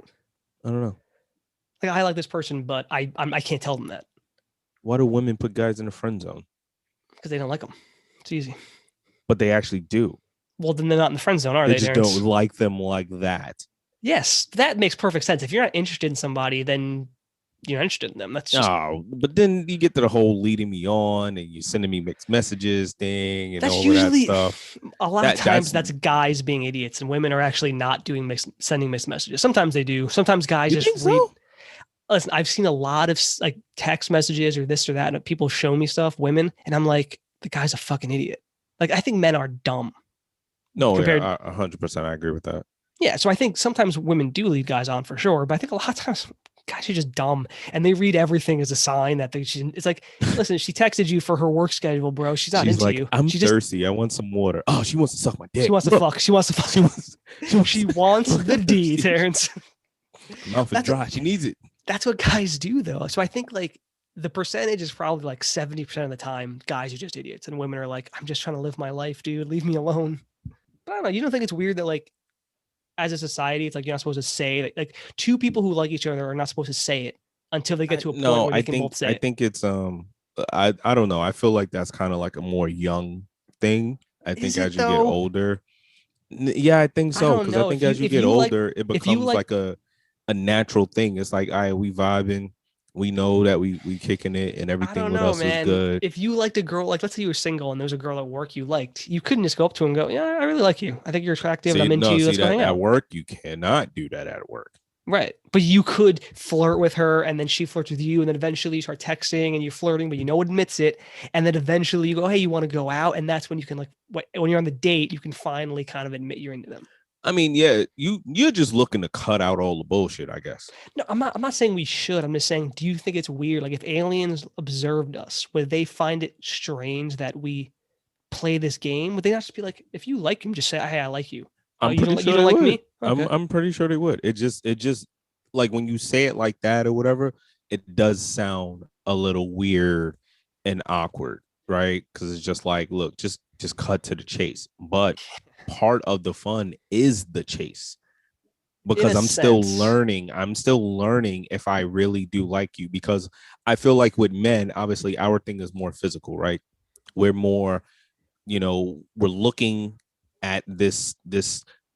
Speaker 2: I don't know.
Speaker 1: Like, I like this person, but I can't tell them that.
Speaker 2: Why do women put guys in the friend zone?
Speaker 1: Because they don't like them. It's easy.
Speaker 2: But they actually do.
Speaker 1: Well, then they're not in the friend zone, are
Speaker 2: they? They just don't like them like that.
Speaker 1: Yes, that makes perfect sense. If you're not interested in somebody, then you're not interested in them. That's just...
Speaker 2: but then you get to the whole leading me on and you sending me mixed messages thing and
Speaker 1: that's
Speaker 2: all
Speaker 1: usually,
Speaker 2: that stuff.
Speaker 1: A lot of times that's guys being idiots, and women are actually not sending mixed messages. Sometimes they do. Sometimes guys just read. So? Listen, I've seen a lot of like text messages or this or that, and people show me stuff, women, and I'm like, the guy's a fucking idiot. Like, I think men are dumb.
Speaker 2: No, 100%. I agree with that.
Speaker 1: Yeah, so I think sometimes women do lead guys on for sure, but I think a lot of times guys are just dumb, and they read everything as a sign that it's like, listen, she texted you for her work schedule, bro. She's not into
Speaker 2: like,
Speaker 1: you.
Speaker 2: I'm thirsty. I want some water. Oh, she wants to suck my dick.
Speaker 1: She wants to fuck. She wants the D, Terrance.
Speaker 2: Mouth is dry. She needs it.
Speaker 1: That's what guys do, though. So I think like the percentage is probably like 70% of the time guys are just idiots, and women are like, I'm just trying to live my life, dude. Leave me alone. But I don't know. You don't think it's weird that like, as a society, it's like you're not supposed to say like two people who like each other are not supposed to say it until they get to a point where they can both say it.
Speaker 2: I think it's I don't know. I feel like that's kind of like a more young thing. I think as you get older, yeah, I think so, because I think as you get older, it becomes like a natural thing. It's like, all right, we vibing. We know that we kicking it and everything with us is good.
Speaker 1: If you liked a girl, like let's say you were single and there's a girl at work you liked, you couldn't just go up to her and go, yeah, I really like you. I think you're attractive. I'm into you. Let's go hang out.
Speaker 2: At work, you cannot do that at work.
Speaker 1: Right. But you could flirt with her and then she flirts with you. And then eventually you start texting and you're flirting, but no one admits it. And then eventually you go, hey, you want to go out? And that's when you can like, when you're on the date, you can finally kind of admit you're into them.
Speaker 2: I mean, yeah, you're just looking to cut out all the bullshit, I guess.
Speaker 1: No, I'm not saying we should. I'm just saying, do you think it's weird? Like, if aliens observed us, would they find it strange that we play this game? Would they not just be like, if you like him, just say, hey, I like you.
Speaker 2: I'm pretty sure you don't like me? Okay. I'm pretty sure they would. It just like when you say it like that or whatever, it does sound a little weird and awkward, right? Because it's just like, look, just cut to the chase. But part of the fun is the chase. because I'm still learning. I'm still learning if I really do like you, because I feel like with men, obviously our thing is more physical, right? We're more, we're looking at this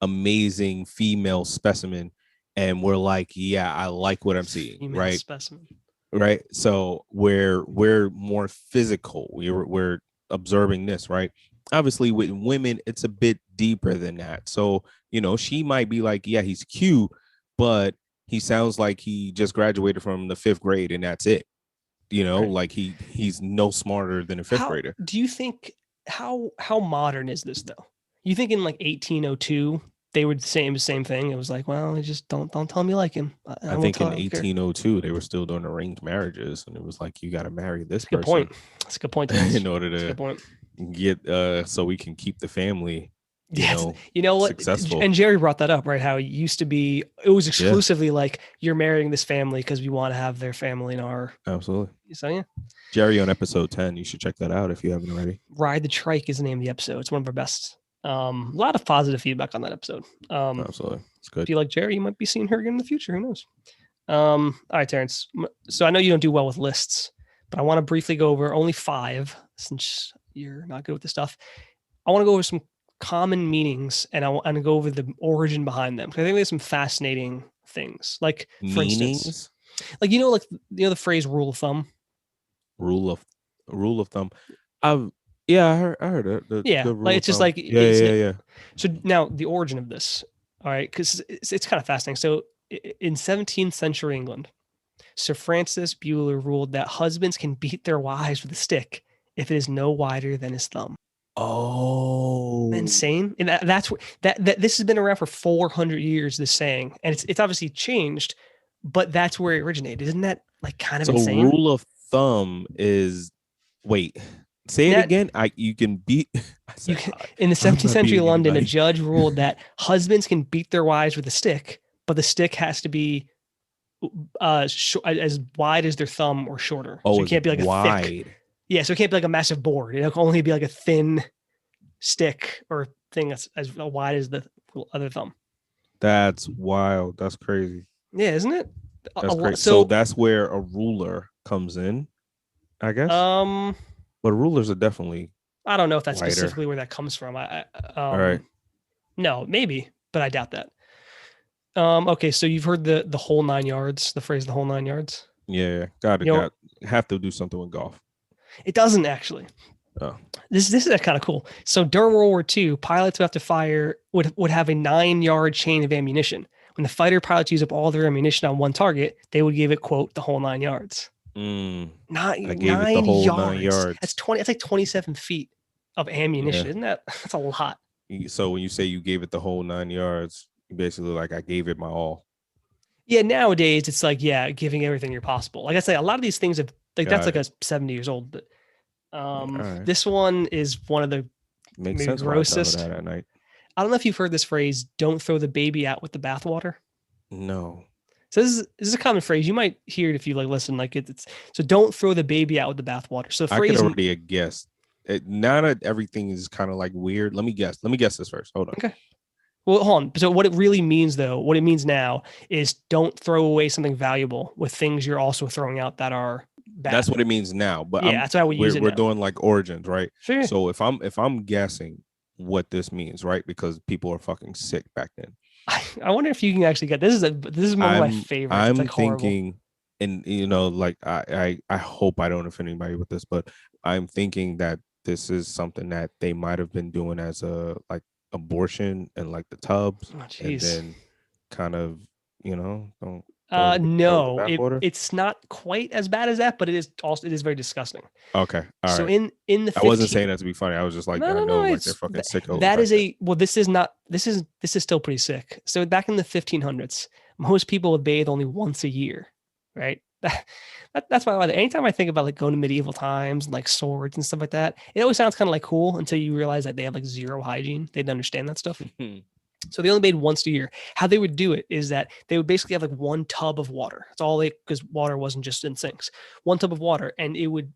Speaker 2: amazing female specimen and we're like, yeah, I like what I'm seeing,
Speaker 1: female
Speaker 2: right?
Speaker 1: Specimen.
Speaker 2: Right. So we're more physical. We're observing this, right? Obviously with women, it's a bit deeper than that. So, she might be like, yeah, he's cute, but he sounds like he just graduated from the 5th grade and that's it.
Speaker 1: Right.
Speaker 2: Like he's no smarter than a 5th grader.
Speaker 1: Do you think how modern is this though? You think in like 1802 they were the same thing? It was like, well, just don't tell him you like him.
Speaker 2: I think in 1802 they were still doing arranged marriages, and it was like, you got to marry this person.
Speaker 1: Good point. That's a good point.
Speaker 2: In order to get so we can keep the family.
Speaker 1: You know what?
Speaker 2: Successful.
Speaker 1: And Jerry brought that up, right? How it used to be, it was exclusively like, you're marrying this family because we want to have their family in our.
Speaker 2: Absolutely.
Speaker 1: So yeah.
Speaker 2: Jerry on episode 10. You should check that out if you haven't already.
Speaker 1: Ride the Trike is the name of the episode. It's one of our best. A lot of positive feedback on that episode.
Speaker 2: Absolutely. It's good.
Speaker 1: If you like Jerry, you might be seeing her again in the future. Who knows? All right, Terrance. So I know you don't do well with lists, but I want to briefly go over only 5 since you're not good with this stuff. I want to go over some common meanings and I want to go over the origin behind them. I think there's some fascinating things. Like, for instance, like, like the phrase rule of thumb.
Speaker 2: Rule of thumb. I heard it.
Speaker 1: Like, it's just like,
Speaker 2: yeah.
Speaker 1: So now the origin of this, all right, because it's kind of fascinating. So in 17th century England, Sir Francis Bueller ruled that husbands can beat their wives with a stick if it is no wider than his thumb.
Speaker 2: Oh,
Speaker 1: insane! And that's that this has been around for 400 years. This saying, and it's obviously changed, but that's where it originated. Isn't that like kind of insane?
Speaker 2: Rule of thumb is, wait, say it again. You can beat.
Speaker 1: In the 17th century London, a judge ruled that husbands can beat their wives with a stick, but the stick has to be as wide as their thumb or shorter.
Speaker 2: Oh,
Speaker 1: so it can't be like
Speaker 2: wide.
Speaker 1: A thick. Yeah, so it can't be like a massive board. It can only be like a thin stick or thing that's as wide as the other thumb.
Speaker 2: That's wild. That's crazy.
Speaker 1: Yeah, isn't it?
Speaker 2: That's crazy. So that's where a ruler comes in, I guess. But rulers are definitely.
Speaker 1: I don't know if that's wider. Specifically where that comes from. All
Speaker 2: right.
Speaker 1: No, maybe, but I doubt that. Okay, so you've heard the whole 9 yards, the phrase "the whole 9 yards."
Speaker 2: Yeah, got have to do something with golf.
Speaker 1: It doesn't actually.
Speaker 2: Oh.
Speaker 1: This is kind of cool. So during World War II, pilots would have to fire would have a 9-yard chain of ammunition. When the fighter pilots use up all their ammunition on one target, they would give it, quote, the whole 9 yards.
Speaker 2: I
Speaker 1: gave
Speaker 2: it the whole 9 yards.
Speaker 1: That's 20. That's like 27 feet of ammunition. Yeah. Isn't that? That's a lot.
Speaker 2: So when you say you gave it the whole 9 yards, you basically like, I gave it my all.
Speaker 1: Yeah. Nowadays, it's like, giving everything you're possible. Like I say, a lot of these things have like a 70 years old. But right. This one is one of the
Speaker 2: makes sense grossest. That at night.
Speaker 1: I don't know if you've heard this phrase, "Don't throw the baby out with the bathwater."
Speaker 2: No.
Speaker 1: So this is a common phrase. You might hear it if you listen. Like it's so don't throw the baby out with the bathwater. So the phrase,
Speaker 2: I could already guess. Now that everything is kind of like weird, let me guess this first. Hold on.
Speaker 1: Okay. Well, hold on. So what it really means, though, what it means now is don't throw away something valuable with things you're also throwing out that are bad.
Speaker 2: That's what it means now. But
Speaker 1: that's how we use it.
Speaker 2: We're doing like origins, right?
Speaker 1: Sure.
Speaker 2: So if I'm guessing what this means, right? Because people are fucking sick back then.
Speaker 1: I wonder if you can actually get this is one of my favorites.
Speaker 2: I'm like thinking, and like I hope I don't offend anybody with this, but I'm thinking that this is something that they might have been doing as a like abortion and like the tubs, and then kind of don't.
Speaker 1: No, it's not quite as bad as that, but it is very disgusting.
Speaker 2: Okay, all
Speaker 1: so
Speaker 2: right.
Speaker 1: in the 15...
Speaker 2: I wasn't saying that to be funny. I was just like, no, like they're fucking sick.
Speaker 1: That is this is still pretty sick. So back in the 1500s, most people would bathe only once a year, right? That's why anytime I think about like going to medieval times and like swords and stuff like that, it always sounds kind of like cool until you realize that they have like zero hygiene. They didn't understand that stuff. So they only bathed once a year. How they would do it is that they would basically have like one tub of water. That's all because water wasn't just in sinks. One tub of water, and it would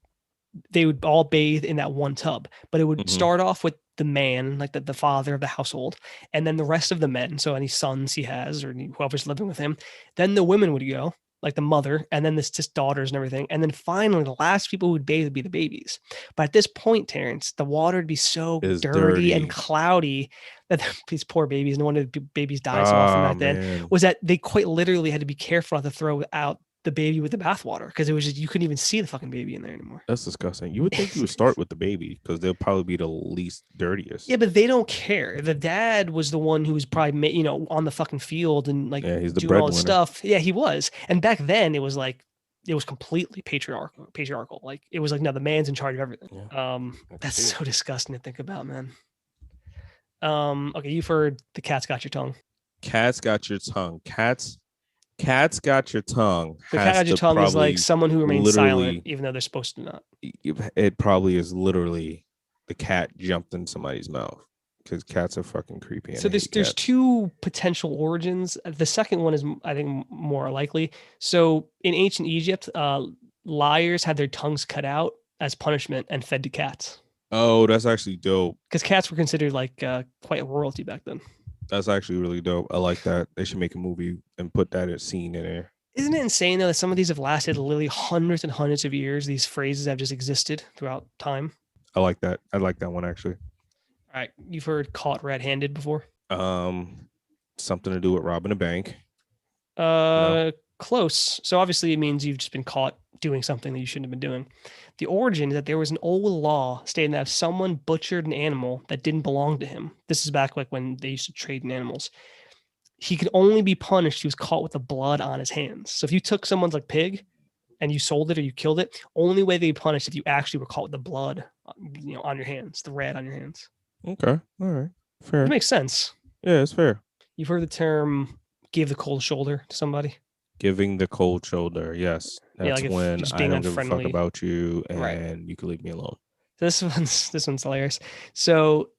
Speaker 1: they would all bathe in that one tub, but it would start off with the man, like the father of the household, and then the rest of the men, so any sons he has or whoever's living with him. Then the women would go, like the mother, and then this just daughters and everything. And then finally, the last people who would bathe would be the babies. But at this point, Terrance, the water would be so dirty and cloudy that these poor babies, no wonder babies die so often back then, was that they quite literally had to be careful not to throw out the baby with the bathwater, because it was just, you couldn't even see the fucking baby in there anymore.
Speaker 2: That's disgusting. You would think you would start with the baby because they'll probably be the least dirtiest.
Speaker 1: Yeah, but they don't care. The dad was the one who was probably, on the fucking field and like
Speaker 2: he's the
Speaker 1: doing all this stuff. Yeah, he was. And back then it was like, it was completely patriarchal. Like it was like, no, the man's in charge of everything. Yeah. That's so disgusting to think about, man. Okay, you've heard the cat's got your tongue.
Speaker 2: Cat's got your tongue. Cat's got your tongue.
Speaker 1: The cat got your tongue is like someone who remains silent, even though they're supposed to not.
Speaker 2: It probably is literally the cat jumped in somebody's mouth, because cats are fucking creepy.
Speaker 1: So there's two potential origins. The second one is, I think, more likely. So in ancient Egypt, liars had their tongues cut out as punishment and fed to cats.
Speaker 2: Oh, that's actually dope.
Speaker 1: Because cats were considered like quite a royalty back then.
Speaker 2: That's actually really dope. I like that. They should make a movie and put that scene in there.
Speaker 1: Isn't it insane though that some of these have lasted literally hundreds and hundreds of years? These phrases have just existed throughout time.
Speaker 2: I like that. I like that one actually.
Speaker 1: All right, you've heard "caught red-handed" before?
Speaker 2: Something to do with robbing a bank.
Speaker 1: No. Close. So obviously it means you've just been caught doing something that you shouldn't have been doing. The origin is that there was an old law stating that if someone butchered an animal that didn't belong to him, this is back like when they used to trade in animals, he could only be punished if he was caught with the blood on his hands. So if you took someone's like pig and you sold it or you killed it, only way they'd be punished if you actually were caught with the blood, on your hands, the red on your hands.
Speaker 2: Okay. All right. Fair.
Speaker 1: It makes sense.
Speaker 2: Yeah, it's fair.
Speaker 1: You've heard the term "give the cold shoulder" to somebody?
Speaker 2: Giving the cold shoulder, yes. That's like when I don't give a fuck about you and you can leave me alone.
Speaker 1: This one's hilarious. So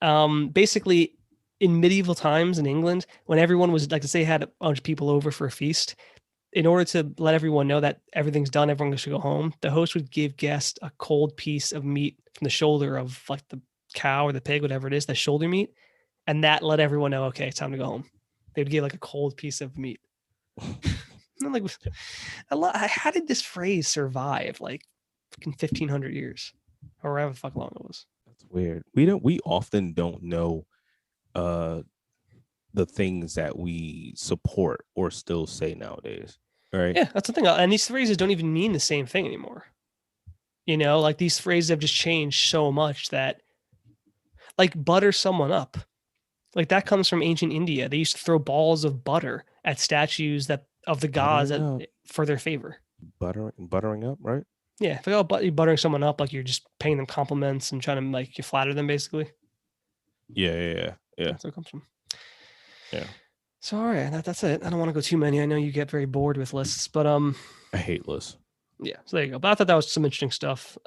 Speaker 1: basically in medieval times in England, when everyone was, like, to say, had a bunch of people over for a feast, in order to let everyone know that everything's done, everyone should go home, the host would give guests a cold piece of meat from the shoulder of like the cow or the pig, whatever it is, the shoulder meat. And that let everyone know, okay, it's time to go home. They would give like a cold piece of meat. Like, how did this phrase survive like 1,500 years, or however fuck long it was?
Speaker 2: That's weird. We often don't know the things that we support or still say nowadays, right?
Speaker 1: Yeah, that's the thing. And these phrases don't even mean the same thing anymore. Like these phrases have just changed so much that, like, butter someone up, like that comes from ancient India. They used to throw balls of butter at statues of the gods for their favor.
Speaker 2: Buttering up, right?
Speaker 1: Yeah, if you're buttering someone up, like you're just paying them compliments and trying to like you flatter them, basically.
Speaker 2: Yeah.
Speaker 1: That's where it comes from.
Speaker 2: Yeah.
Speaker 1: So all right, that's it. I don't want to go too many. I know you get very bored with lists, but
Speaker 2: I hate lists.
Speaker 1: Yeah, so there you go. But I thought that was some interesting stuff.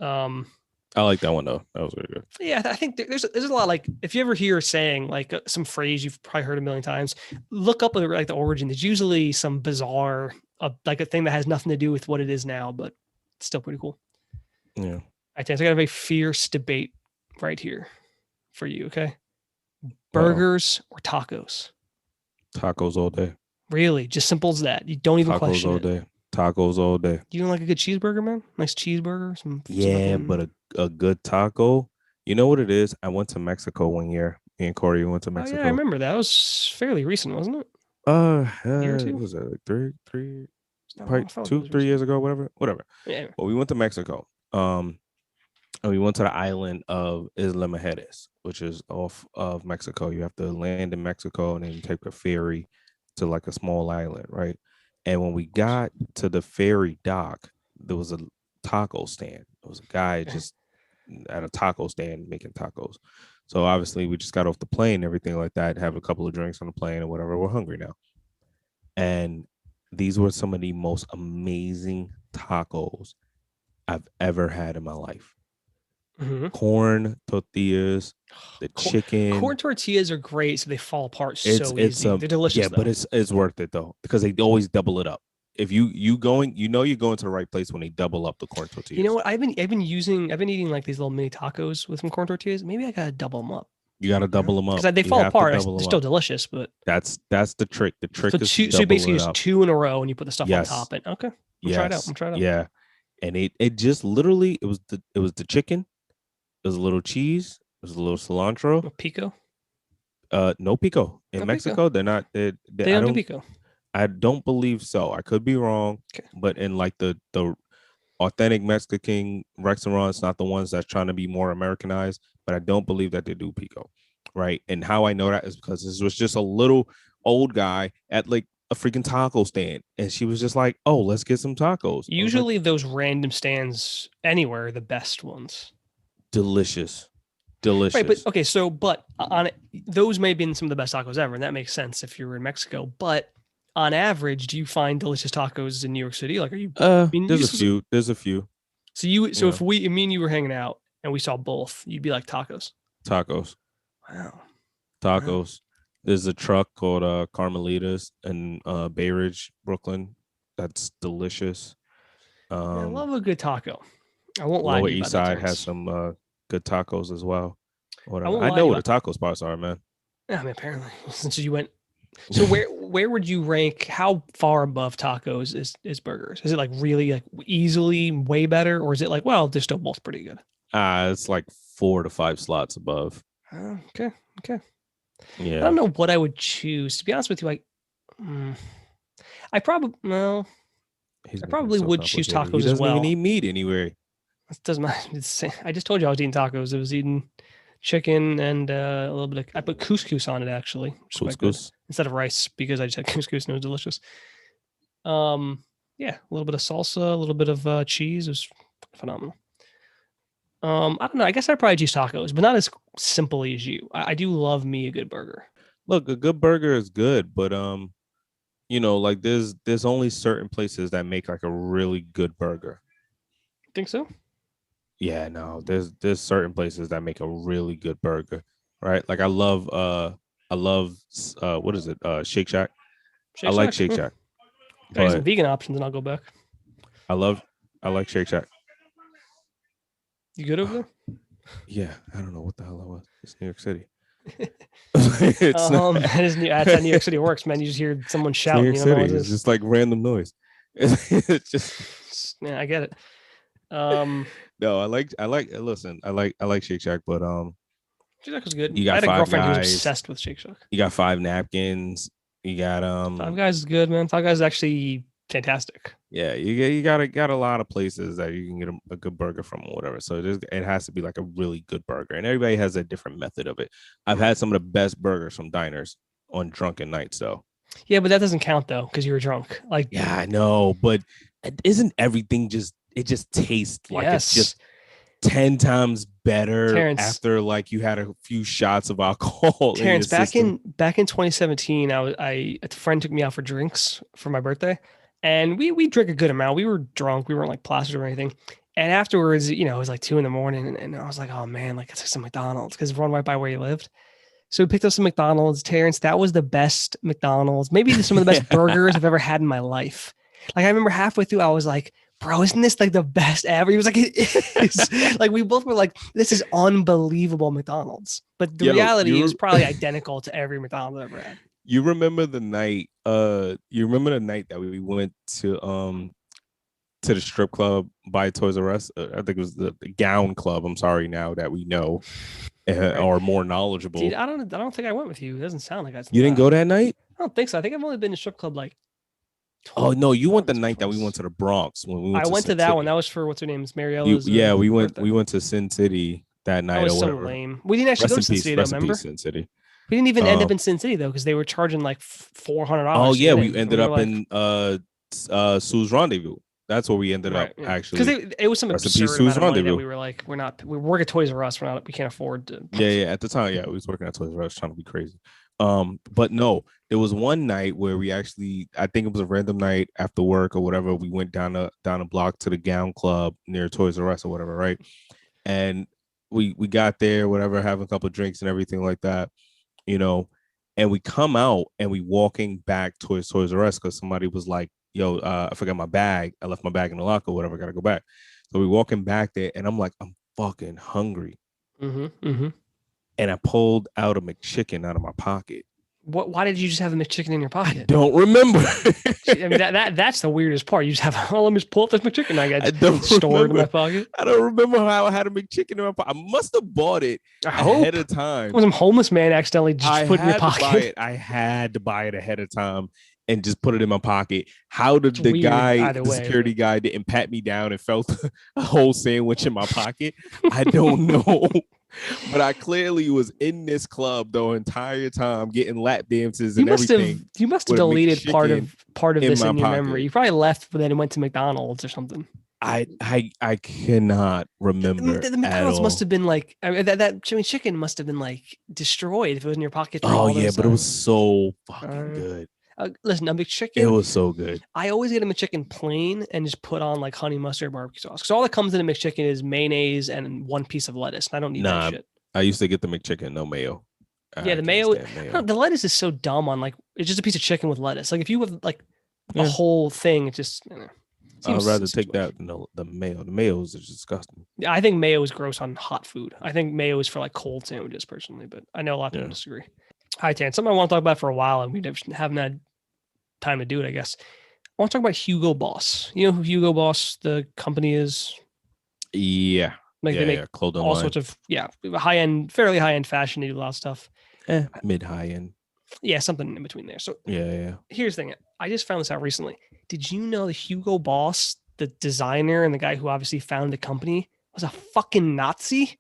Speaker 2: I like that one though. That was really good.
Speaker 1: Yeah, I think there's a lot, like, if you ever hear saying like some phrase you've probably heard a million times, look up like the origin. There's usually some bizarre, like a thing that has nothing to do with what it is now, but it's still pretty cool.
Speaker 2: Yeah.
Speaker 1: I got a very fierce debate right here for you. Okay, burgers or tacos?
Speaker 2: Tacos all day.
Speaker 1: Really, just simple as that. You don't even question
Speaker 2: all day. Tacos all day.
Speaker 1: You don't like a good cheeseburger, man? Nice cheeseburger.
Speaker 2: But a good taco. You know what it is? I went to Mexico one year. Me and Corey went to Mexico.
Speaker 1: Oh, yeah, I remember that. It was fairly recent, wasn't it?
Speaker 2: Was it like three, probably 2-3 years ago, whatever.
Speaker 1: Yeah.
Speaker 2: Well, we went to Mexico. And we went to the island of Isla Mujeres, which is off of Mexico. You have to land in Mexico and then you take a ferry to like a small island, right? And when we got to the ferry dock, there was a taco stand. There was a guy just at a taco stand making tacos. So obviously we just got off the plane and everything like that, have a couple of drinks on the plane or whatever. We're hungry now. And these were some of the most amazing tacos I've ever had in my life. Mm-hmm. Corn tortillas, the chicken.
Speaker 1: Corn tortillas are great, so they fall apart so easy. They're delicious.
Speaker 2: Yeah, but it's worth it though, because they always double it up. if you going, you're going to the right place when they double up the corn tortillas.
Speaker 1: You know what? I've been eating like these little mini tacos with some corn tortillas. Maybe I gotta double them up.
Speaker 2: You got to double them up
Speaker 1: because they fall apart. They're still delicious, but
Speaker 2: that's the trick. The trick is
Speaker 1: so basically just two in a row, and you put the stuff on top. And okay, try it out. Try it out.
Speaker 2: Yeah, and it just literally it was the chicken. It was a little cheese. It was a little cilantro.
Speaker 1: Pico.
Speaker 2: No pico in Mexico. They're not. They
Speaker 1: don't do pico.
Speaker 2: I don't believe so. I could be wrong, but in like the authentic Mexican restaurants, not the ones that's trying to be more Americanized, but I don't believe that they do pico, right? And how I know that is because this was just a little old guy at like a freaking taco stand, and she was just like, "Oh, let's get some tacos."
Speaker 1: Usually, those random stands anywhere are the best ones.
Speaker 2: Delicious.
Speaker 1: Right, but okay, so but on those may have been some of the best tacos ever, and that makes sense if you're in Mexico. But on average, do you find delicious tacos in New York City? Like, are you?
Speaker 2: There's a few.
Speaker 1: So if me and you were hanging out and we saw both, you'd be like tacos.
Speaker 2: Wow. Tacos. There's a truck called Carmelitas in Bay Ridge, Brooklyn. That's delicious.
Speaker 1: I love a good taco. I won't lie.
Speaker 2: Lower East Side has some good tacos as well. I know what the taco spots are, man.
Speaker 1: Yeah, I mean, apparently, since you went. So where would you rank? How far above tacos is burgers? Is it like really like easily way better, or is it like, well, they're still both pretty good?
Speaker 2: It's like 4 to 5 slots above.
Speaker 1: Okay.
Speaker 2: Yeah.
Speaker 1: I don't know what I would choose. To be honest with you, I probably would choose tacos as well.
Speaker 2: He doesn't even eat meat anywhere.
Speaker 1: It doesn't matter. I just told you I was eating tacos. I was eating chicken and a little bit I put couscous on it actually.
Speaker 2: Couscous
Speaker 1: instead of rice because I just had couscous and it was delicious. Yeah, a little bit of salsa, a little bit of cheese. It was phenomenal. I don't know. I guess I'd probably choose tacos, but not as simply as you. I do love me a good burger.
Speaker 2: Look, a good burger is good, but like there's only certain places that make like a really good burger.
Speaker 1: Think so?
Speaker 2: Yeah, no, there's certain places that make a really good burger, right? Like I love what is it? Shake Shack. I like Shake Shack.
Speaker 1: Got some vegan options and I'll go back.
Speaker 2: I like Shake Shack.
Speaker 1: You good over there?
Speaker 2: Yeah, I don't know what the hell that was. It's New York City.
Speaker 1: That's how New York City works, man. You just hear someone shouting.
Speaker 2: New York City. It's just like random noise. It's just
Speaker 1: yeah, I get it.
Speaker 2: No, I like Shake Shack, but
Speaker 1: Shake Shack was good.
Speaker 2: You got
Speaker 1: I had a girlfriend
Speaker 2: guys.
Speaker 1: who was obsessed with Shake Shack.
Speaker 2: You got 5 napkins. You got
Speaker 1: Five Guys is good, man. Five Guys is actually fantastic.
Speaker 2: Yeah, you got a lot of places that you can get a good burger from or whatever. So it has to be like a really good burger, and everybody has a different method of it. I've had some of the best burgers from diners on drunken nights, though.
Speaker 1: Yeah, but that doesn't count though because you were drunk. Like,
Speaker 2: yeah, I know, but isn't everything just tastes like it's just 10 times better Terrance, after like you had a few shots of alcohol.
Speaker 1: Terrance, back in 2017, a friend took me out for drinks for my birthday, and we drank a good amount. We were drunk. We weren't like plastered or anything. And afterwards, it was like 2 a.m, and I was like, oh man, like it's like some McDonald's because run right by where he lived. So we picked up some McDonald's. Terrance, that was the best McDonald's, maybe some of the best burgers I've ever had in my life. Like I remember halfway through, I was like, bro, isn't this like the best ever? He was like, it is. Like we both were like, this is unbelievable McDonald's. But the reality is probably identical to every McDonald's I've ever had.
Speaker 2: You remember the night, that we went to the strip club by Toys R Us? I think it was the Gown Club. I'm sorry now that we know or more knowledgeable.
Speaker 1: Dude, I don't think I went with you. It doesn't sound like I.
Speaker 2: You didn't go that night?
Speaker 1: I don't think so. I think I've only been to strip club like.
Speaker 2: Oh no, you went the night that we went to the Bronx when we went.
Speaker 1: I went to that one. That was for what's her name? Mariella's.
Speaker 2: Yeah, we went to Sin City that night.
Speaker 1: That was so lame. We didn't actually go to Sin City. Remember?
Speaker 2: Sin City.
Speaker 1: We didn't even end up in Sin City though because they were charging like $400.
Speaker 2: Oh yeah, we ended up in Sue's Rendezvous. That's where we ended up actually.
Speaker 1: Because it was some absurd amount of money that we were like, we work at Toys R Us. We can't afford to.
Speaker 2: Yeah. At the time, we was working at Toys R Us trying to be crazy. But no, there was one night where we actually, I think it was a random night after work or whatever. We went down a block to the Gown Club near Toys R Us or whatever, right? And we got there, whatever, having a couple of drinks and everything like that, and we come out and we walking back towards Toys R Us because somebody was like, yo, I forgot my bag. I left my bag in the locker, whatever. I gotta go back. So we walking back there, and I'm like, I'm fucking hungry. And I pulled out a McChicken out of my pocket.
Speaker 1: Why did you just have the McChicken in your pocket?
Speaker 2: I don't remember.
Speaker 1: I mean, that's the weirdest part. You just have, let me just pull up this McChicken I got stored in my pocket.
Speaker 2: I don't remember how I had a McChicken in my pocket. I must have bought it ahead of time.
Speaker 1: Some homeless man accidentally just put it in your pocket.
Speaker 2: I had to buy it ahead of time and just put it in my pocket. How did the guy, the security guy, didn't pat me down and felt a whole sandwich in my pocket? I don't know. But I clearly was in this club the entire time getting lap dances and everything.
Speaker 1: You must have deleted part of this in your memory. You probably left, but then it went to McDonald's or something.
Speaker 2: I cannot remember.
Speaker 1: The McDonald's must have been like, I mean, that chicken must have been like destroyed if it was in your pocket.
Speaker 2: Oh yeah, but it was so fucking good.
Speaker 1: Listen, a McChicken.
Speaker 2: It was so good.
Speaker 1: I always get a McChicken plain and just put on like honey mustard barbecue sauce. Because all that comes in a McChicken is mayonnaise and one piece of lettuce. And I don't need that shit.
Speaker 2: I used to get the McChicken, no mayo.
Speaker 1: The mayo. The lettuce is so dumb on like, it's just a piece of chicken with lettuce. Like if you have like a whole thing, it's just,
Speaker 2: I'd rather take that than the mayo. The mayo is disgusting.
Speaker 1: Yeah, I think mayo is gross on hot food. I think mayo is for like cold sandwiches personally, but I know a lot of people disagree. Hi, Tan. Something I want to talk about for a while, and we haven't had time to do it, I guess. I want to talk about Hugo Boss. You know who Hugo Boss, the company, is?
Speaker 2: Yeah.
Speaker 1: Like they make
Speaker 2: clothing
Speaker 1: all
Speaker 2: line.
Speaker 1: sorts of high-end, fairly high-end fashion. They do a lot of stuff.
Speaker 2: Mid-high end.
Speaker 1: Yeah, something in between there. So here's the thing. I just found this out recently. Did you know that Hugo Boss, the designer and the guy who obviously founded the company, was a fucking Nazi?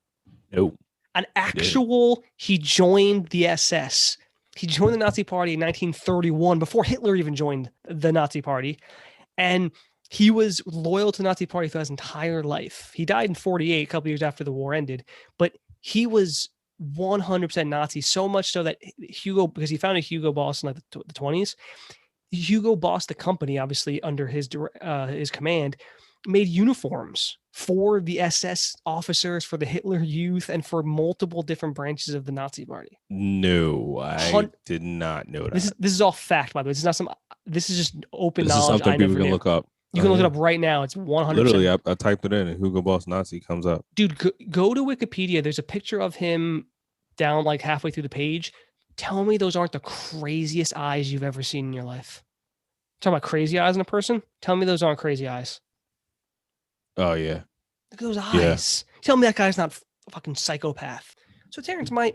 Speaker 2: No.
Speaker 1: An actual, he joined the SS. He joined the Nazi Party in 1931, before Hitler even joined the Nazi Party. And he was loyal to the Nazi Party throughout his entire life. He died in 1948, a couple years after the war ended. But he was 100% Nazi, so much so that because he founded Hugo Boss in like the 20s, Hugo Boss, the company, obviously under his command, made uniforms for the SS officers, for the Hitler Youth, and for multiple different branches of the Nazi Party.
Speaker 2: No, I did not know that.
Speaker 1: This is all fact, by the way. This is just open knowledge.
Speaker 2: This is something people can look up.
Speaker 1: You can look it up right now. It's 100%.
Speaker 2: Literally, I typed it in and Hugo Boss Nazi comes up.
Speaker 1: Dude, go to Wikipedia. There's a picture of him down like halfway through the page. Tell me those aren't the craziest eyes you've ever seen in your life. Talking about crazy eyes in a person? Tell me those aren't crazy eyes.
Speaker 2: Oh, yeah.
Speaker 1: Look at those eyes. Yeah. Tell me that guy's not a fucking psychopath. So, Terrance, my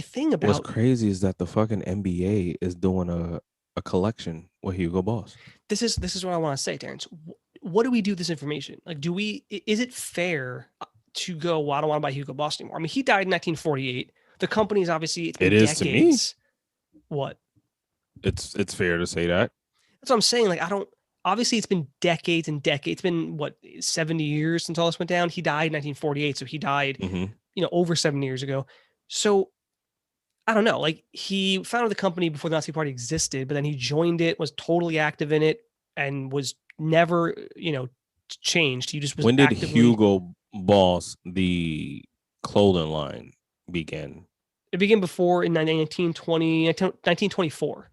Speaker 1: thing about...
Speaker 2: What's crazy is that the fucking NBA is doing a collection with Hugo Boss.
Speaker 1: This is what I want to say, Terrance. What do we do with this information? Like, is it fair to go, well, I don't want to buy Hugo Boss anymore? I mean, he died in 1948. The company's obviously...
Speaker 2: It is decades.
Speaker 1: To me. What?
Speaker 2: It's fair to say that.
Speaker 1: That's what I'm saying. Like, obviously it's been decades and decades. It's been 70 years since all this went down. He died in 1948. So he died, over 7 years ago. So I don't know, like he founded the company before the Nazi Party existed, but then he joined it, was totally active in it, and was never, changed. He just was.
Speaker 2: When did Hugo Boss, the clothing line, begin?
Speaker 1: It began before in 1924.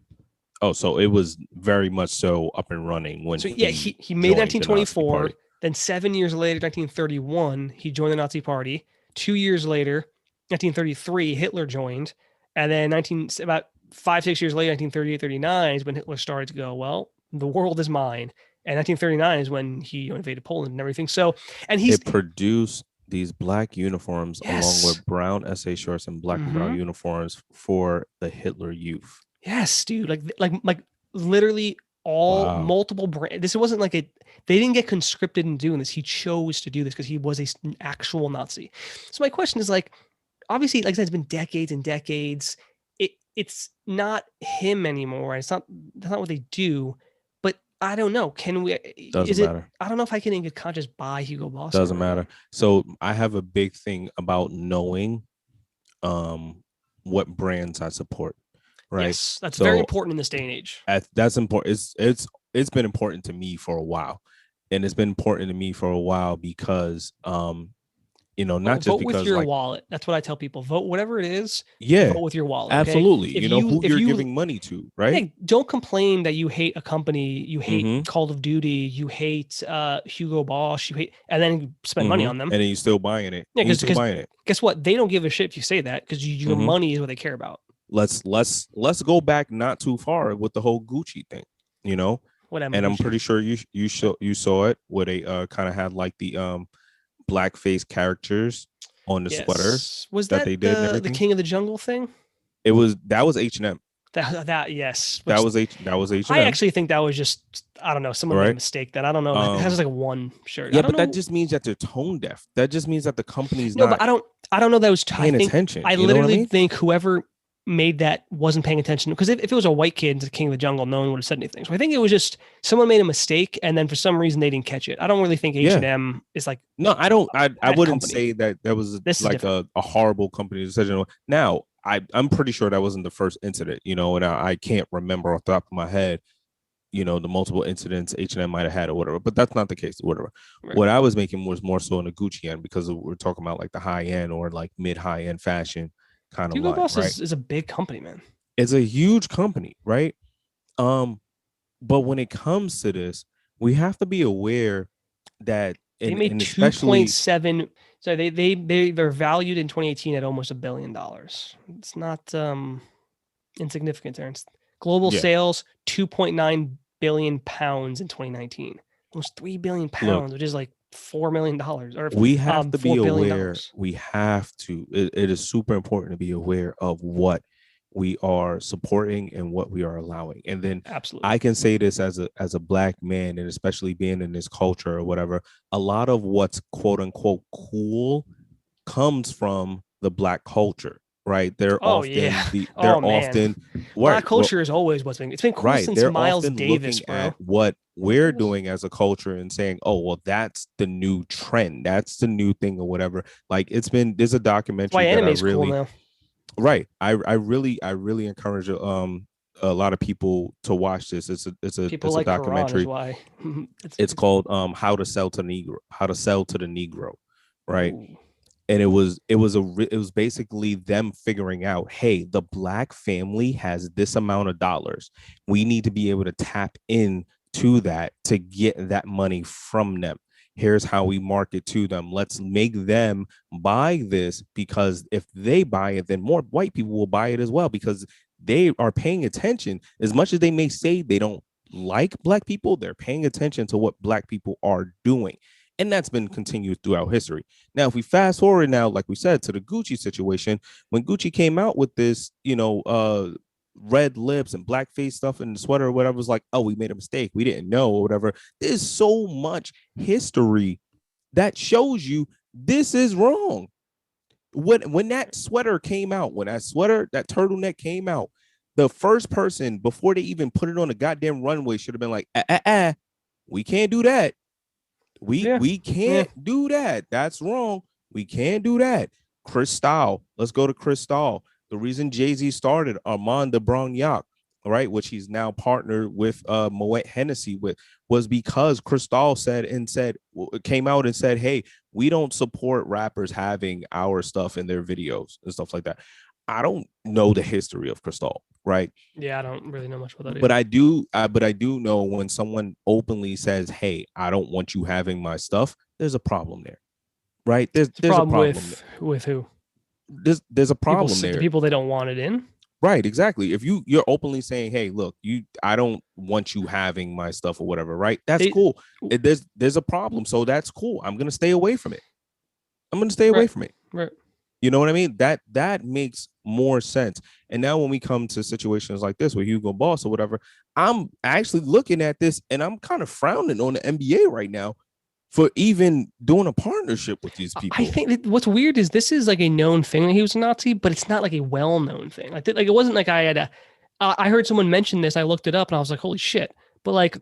Speaker 2: Oh, so it was very much so up and running when.
Speaker 1: So he made 1924. Then 7 years later, 1931, he joined the Nazi Party. 2 years later, 1933, Hitler joined. And then about 5-6 years later, 1938, 39 is when Hitler started to go, well, the world is mine. And 1939 is when he invaded Poland and everything. So, and he
Speaker 2: produced these black uniforms along with brown SA shorts and black and brown uniforms for the Hitler Youth.
Speaker 1: Yes, dude. Like literally all multiple brands. This wasn't like they didn't get conscripted in doing this. He chose to do this because he was an actual Nazi. So my question is like, obviously, like I said, it's been decades and decades. It's not him anymore. That's not what they do. But I don't know. Can we?
Speaker 2: Doesn't matter.
Speaker 1: I don't know if I can in good conscience buy Hugo Boss.
Speaker 2: Doesn't matter. So I have a big thing about knowing, what brands I support. Right.
Speaker 1: Yes, that's very important in this day and age.
Speaker 2: That's important. It's been important to me for a while, and it's been important to me for a while because not just
Speaker 1: vote with
Speaker 2: because
Speaker 1: your
Speaker 2: like
Speaker 1: wallet. That's what I tell people. Vote whatever it is.
Speaker 2: yeah,
Speaker 1: Vote with your wallet. Okay.
Speaker 2: absolutely.
Speaker 1: If
Speaker 2: Who
Speaker 1: if
Speaker 2: you're
Speaker 1: you
Speaker 2: giving money to, right?
Speaker 1: yeah, don't complain that you hate a company, you hate
Speaker 2: Mm-hmm.
Speaker 1: Call of Duty, you hate Hugo Boss, you hate, and then you spend money
Speaker 2: Mm-hmm.
Speaker 1: on them.
Speaker 2: And then you still buying it.
Speaker 1: Yeah,
Speaker 2: You still
Speaker 1: because
Speaker 2: buying it.
Speaker 1: guess what? They don't give a shit if you say that because your
Speaker 2: Mm-hmm.
Speaker 1: money is what they care about.
Speaker 2: Let's go back not too far with the whole Gucci thing,
Speaker 1: Whatever.
Speaker 2: and I'm
Speaker 1: Gucci.
Speaker 2: pretty sure you saw it where they kind of had like the blackface characters on the sweaters
Speaker 1: Yes. Was
Speaker 2: that
Speaker 1: that
Speaker 2: they did and
Speaker 1: the
Speaker 2: everything.
Speaker 1: King of the Jungle thing?
Speaker 2: That was H&M.
Speaker 1: That yes.
Speaker 2: That
Speaker 1: Which
Speaker 2: was
Speaker 1: I
Speaker 2: H&M.
Speaker 1: actually think that was just, I don't know, someone made a
Speaker 2: Right.
Speaker 1: mistake. That I don't know. It has like one shirt. I
Speaker 2: Yeah,
Speaker 1: don't
Speaker 2: but that
Speaker 1: know.
Speaker 2: just means that they're tone deaf. That just means that the company's
Speaker 1: No, but
Speaker 2: not
Speaker 1: I don't know that was I
Speaker 2: paying
Speaker 1: think
Speaker 2: attention.
Speaker 1: I
Speaker 2: You know what I
Speaker 1: literally
Speaker 2: mean?
Speaker 1: think whoever made that wasn't paying attention because if it was a white kid into King of the Jungle, no one would have said anything. So I think it was just someone made a mistake and then for some reason they didn't catch it. I don't really think
Speaker 2: Yeah.
Speaker 1: H&M is like
Speaker 2: No, I don't. I
Speaker 1: that
Speaker 2: wouldn't
Speaker 1: company.
Speaker 2: say that was
Speaker 1: This is
Speaker 2: like
Speaker 1: different.
Speaker 2: a horrible company decision. Now, I'm pretty sure that wasn't the first incident, and I can't remember off the top of my head, the multiple incidents H&M might have had or whatever, but that's not the case, whatever.
Speaker 1: Right.
Speaker 2: What I was making was more so in the Gucci end because we're talking about like the high end or like mid high end fashion kind of
Speaker 1: Hugo
Speaker 2: line,
Speaker 1: Boss
Speaker 2: right?
Speaker 1: is a big company, man.
Speaker 2: It's a huge company, right? But when it comes to this, we have to be aware that
Speaker 1: They made
Speaker 2: and especially
Speaker 1: 2.7. So they're valued in 2018 at almost $1 billion. It's not insignificant, Terrance. Global sales 2.9 billion pounds in 2019. Almost 3 billion pounds, which is like $4 million or
Speaker 2: we have to be
Speaker 1: $4 billion.
Speaker 2: aware. We have to. It is super important to be aware of what we are supporting and what we are allowing. And then
Speaker 1: absolutely,
Speaker 2: I can say this as a black man, and especially being in this culture or whatever, a lot of what's quote unquote cool comes from the black culture, right? They're often
Speaker 1: black culture is always what's been. It's been cool
Speaker 2: right.
Speaker 1: since
Speaker 2: They're
Speaker 1: Miles
Speaker 2: often
Speaker 1: Davis,
Speaker 2: looking
Speaker 1: bro.
Speaker 2: at what we're doing as a culture and saying, oh, well, that's the new trend. That's the new thing or whatever. Like there's a documentary that I really
Speaker 1: cool now.
Speaker 2: Right. I really encourage a lot of people to watch this. It's a documentary.
Speaker 1: Why.
Speaker 2: It's called How to Sell to the Negro, right?
Speaker 1: Ooh.
Speaker 2: And it was basically them figuring out, hey, the black family has this amount of dollars. We need to be able to tap in to that to get that money from them. Here's how we market to them. Let's make them buy this, because if they buy it, then more white people will buy it as well, because they are paying attention. As much as they may say they don't like black people, they're paying attention to what black people are doing. And that's been continued throughout history. Now, if we fast forward now, like we said, to the Gucci situation, when Gucci came out with this, red lips and blackface stuff in the sweater or whatever, was like, oh, we made a mistake. We didn't know or whatever. There's so much history that shows you this is wrong. When that sweater came out, that turtleneck came out, the first person, before they even put it on the goddamn runway, should have been like, we can't do that. We can't do that. That's wrong. We can't do that. Cristal. Let's go to Cristal. The reason Jay-Z started Armand de Brognac, right, which he's now partnered with Moet Hennessy with, was because Cristal came out and said, hey, we don't support rappers having our stuff in their videos and stuff like that. I don't know the history of Cristal, right?
Speaker 1: Yeah, I don't really know much about that.
Speaker 2: But I do know when someone openly says, "Hey, I don't want you having my stuff," there's a problem there, right? There's a problem
Speaker 1: with who?
Speaker 2: There's a problem there.
Speaker 1: The people they don't want it in.
Speaker 2: Right, exactly. If you're openly saying, "Hey, look, I don't want you having my stuff or whatever," right? That's cool. There's a problem, so that's cool. I'm gonna stay away from it.
Speaker 1: Right.
Speaker 2: You know what I mean? That makes more sense. And now when we come to situations like this with Hugo Boss or whatever, I'm actually looking at this and I'm kind of frowning on the NBA right now for even doing a partnership with these people.
Speaker 1: I think what's weird is this is like a known thing that he was a Nazi, but it's not like a well-known thing. Like it wasn't like I heard someone mention this, I looked it up and I was like, holy shit. But like,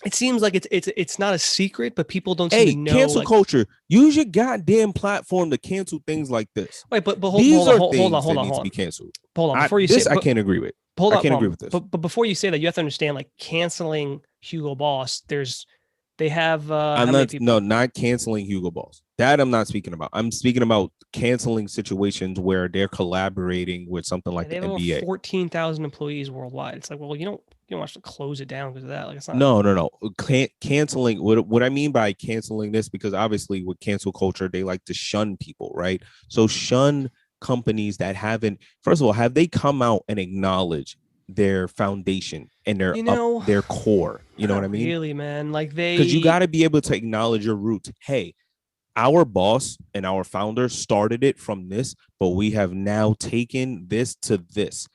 Speaker 1: it seems like it's not a secret, but people don't seem to know.
Speaker 2: Cancel culture. Use your goddamn platform to cancel things like this.
Speaker 1: Wait, but
Speaker 2: hold on. To be canceled.
Speaker 1: Hold on. Before you say
Speaker 2: I can't agree with.
Speaker 1: Hold on.
Speaker 2: I can't agree with this.
Speaker 1: But before you say that, you have to understand, like, canceling Hugo Boss. They have
Speaker 2: not canceling Hugo Boss. That I'm not speaking about. I'm speaking about canceling situations where they're collaborating with something
Speaker 1: Yeah,
Speaker 2: like
Speaker 1: they
Speaker 2: the
Speaker 1: have over
Speaker 2: NBA.
Speaker 1: 14,000 employees worldwide. It's like, well, you don't have to close it down because of that. Like, it's not.
Speaker 2: No. Canceling. What I mean by canceling this, because obviously with cancel culture, they like to shun people, right? So shun companies that haven't. First of all, have they come out and acknowledged their foundation and
Speaker 1: You know,
Speaker 2: their core? You know what I
Speaker 1: not
Speaker 2: mean?
Speaker 1: really, man. Like
Speaker 2: Because you
Speaker 1: they,
Speaker 2: got to be able to acknowledge your roots. Hey, our boss and our founder started it from this, but we have now taken this to this.